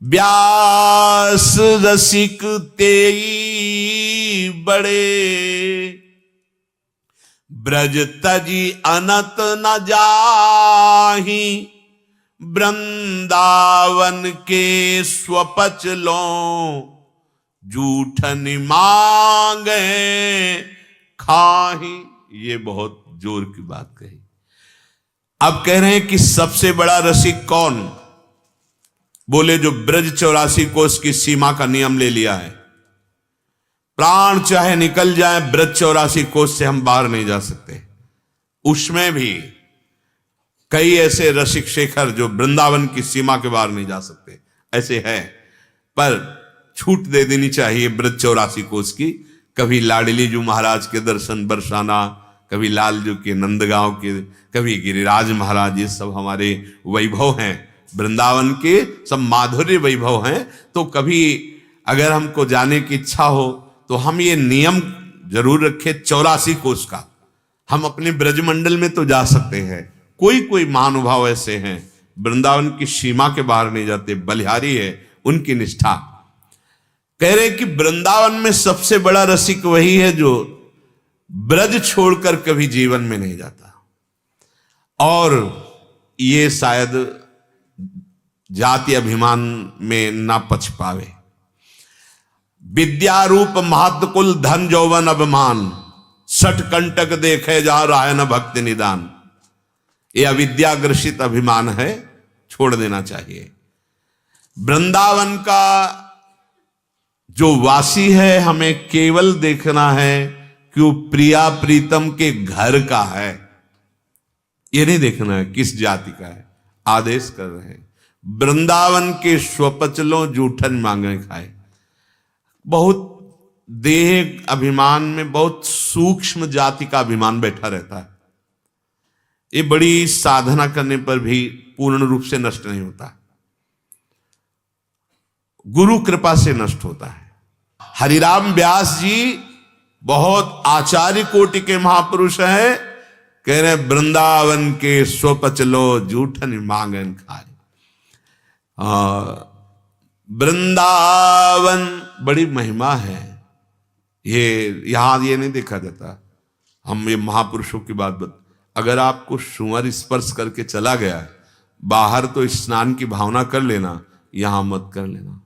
व्यास रसिक तेई बड़े, ब्रज तजी अनत न जाही, वृंदावन के स्वपच लो, जूठन मांगे खाही। ये बहुत जोर की बात कही। अब कह रहे हैं कि सबसे बड़ा रसिक कौन? बोले जो ब्रज 84 कोस की सीमा का नियम ले लिया है। प्राण चाहे निकल जाए, ब्रज 84 कोस से हम बाहर नहीं जा सकते। उसमें भी कई ऐसे रसिक शेखर जो वृंदावन की सीमा के बाहर नहीं जा सकते, ऐसे है। पर छूट दे देनी चाहिए ब्रज 84 कोस की। कभी लाडली जी महाराज के दर्शन बरसाना, कभी लालजू के नंदगांव के, कभी गिरिराज महाराज, ये सब हमारे वैभव हैं, वृंदावन के सब माधुर्य वैभव हैं। तो कभी अगर हमको जाने की इच्छा हो तो हम ये नियम जरूर रखें 84 कोस का। हम अपने ब्रजमंडल में तो जा सकते हैं। कोई कोई महानुभाव ऐसे हैं वृंदावन की सीमा के बाहर नहीं जाते, बलिहारी है उनकी निष्ठा। कह रहे कि वृंदावन में सबसे बड़ा रसिक वही है जो ब्रज छोड़कर कभी जीवन में नहीं जाता। और ये शायद जाति अभिमान में ना पछ पावे। विद्या रूप महत्कुल धन जौवन अभिमान, सठ कंटक देखे जहां राय न भक्ति निदान। ये अविद्याग्रसित अभिमान है, छोड़ देना चाहिए। वृंदावन का जो वासी है हमें केवल देखना है कि वो प्रिया प्रीतम के घर का है। ये नहीं देखना है किस जाति का है, आदेश कर रहे हैं। वृंदावन के स्वपचलों जूठन मांगे खाए। बहुत देह अभिमान में बहुत सूक्ष्म जाति का अभिमान बैठा रहता है। ये बड़ी साधना करने पर भी पूर्ण रूप से नष्ट नहीं होता, गुरु कृपा से नष्ट होता है। हरिराम व्यास जी बहुत आचार्य कोटि के महापुरुष हैं, कह रहे वृंदावन के स्वपचलो जूठन मांगन खाए। वृंदावन बड़ी महिमा है, ये यहां ये नहीं देखा जाता। हम ये महापुरुषों की बात अगर आपको सुअर स्पर्श करके चला गया है बाहर तो स्नान की भावना कर लेना, यहां मत कर लेना।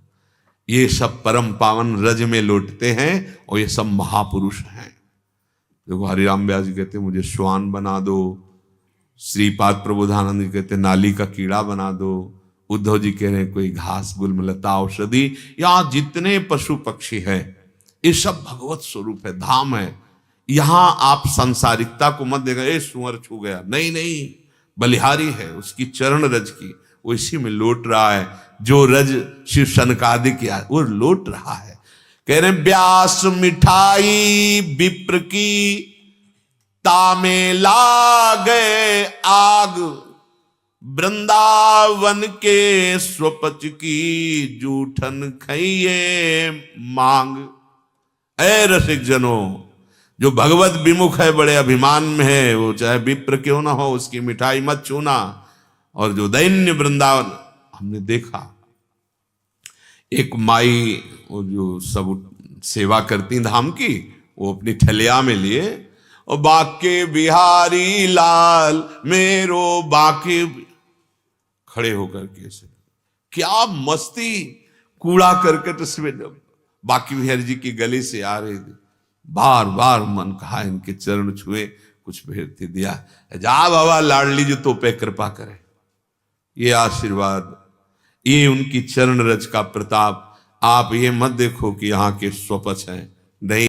ये सब परम पावन रज में लौटते हैं और ये सब महापुरुष हैं। देखो हरिराम व्यास जी कहते मुझे श्वान बना दो, श्रीपाद प्रबोधानंद जी कहते नाली का कीड़ा बना दो, उद्धव जी कह रहे कोई घास गुल्म लता औषधि। यहां जितने पशु पक्षी हैं ये सब भगवत स्वरूप है, धाम है। यहां आप सांसारिकता को मत देगा, ए सुअर छू गया, नहीं नहीं, बलिहारी है उसकी चरण रज की, वो इसी में लौट रहा है। जो रज शिव सनकादिक किया वो लौट रहा है। कह रहे व्यास मिठाई विप्र की तामे लागे आग, वृंदावन के स्वपच की जूठन खइए मांग। ऐ रसिक जनों, जो भगवत विमुख है, बड़े अभिमान में है, वो चाहे विप्र क्यों ना हो उसकी मिठाई मत छूना। और जो दैन्य वृंदावन, हमने देखा एक माई वो जो सब सेवा करती धाम की, वो अपनी ठलिया में लिए और बाके बिहारी लाल मेरो बाके खड़े होकर के से क्या मस्ती, कूड़ा करकट इसमें बाकी बिहारी जी की गली से आ रहे थे। बार बार मन कहा इनके चरण छुए, कुछ भेजते दिया, जा बाबा लाडली जो तो पे कृपा करे। ये आशीर्वाद, ये उनकी चरण रज का प्रताप। आप ये मत देखो कि यहाँ के स्वपच हैं, नहीं।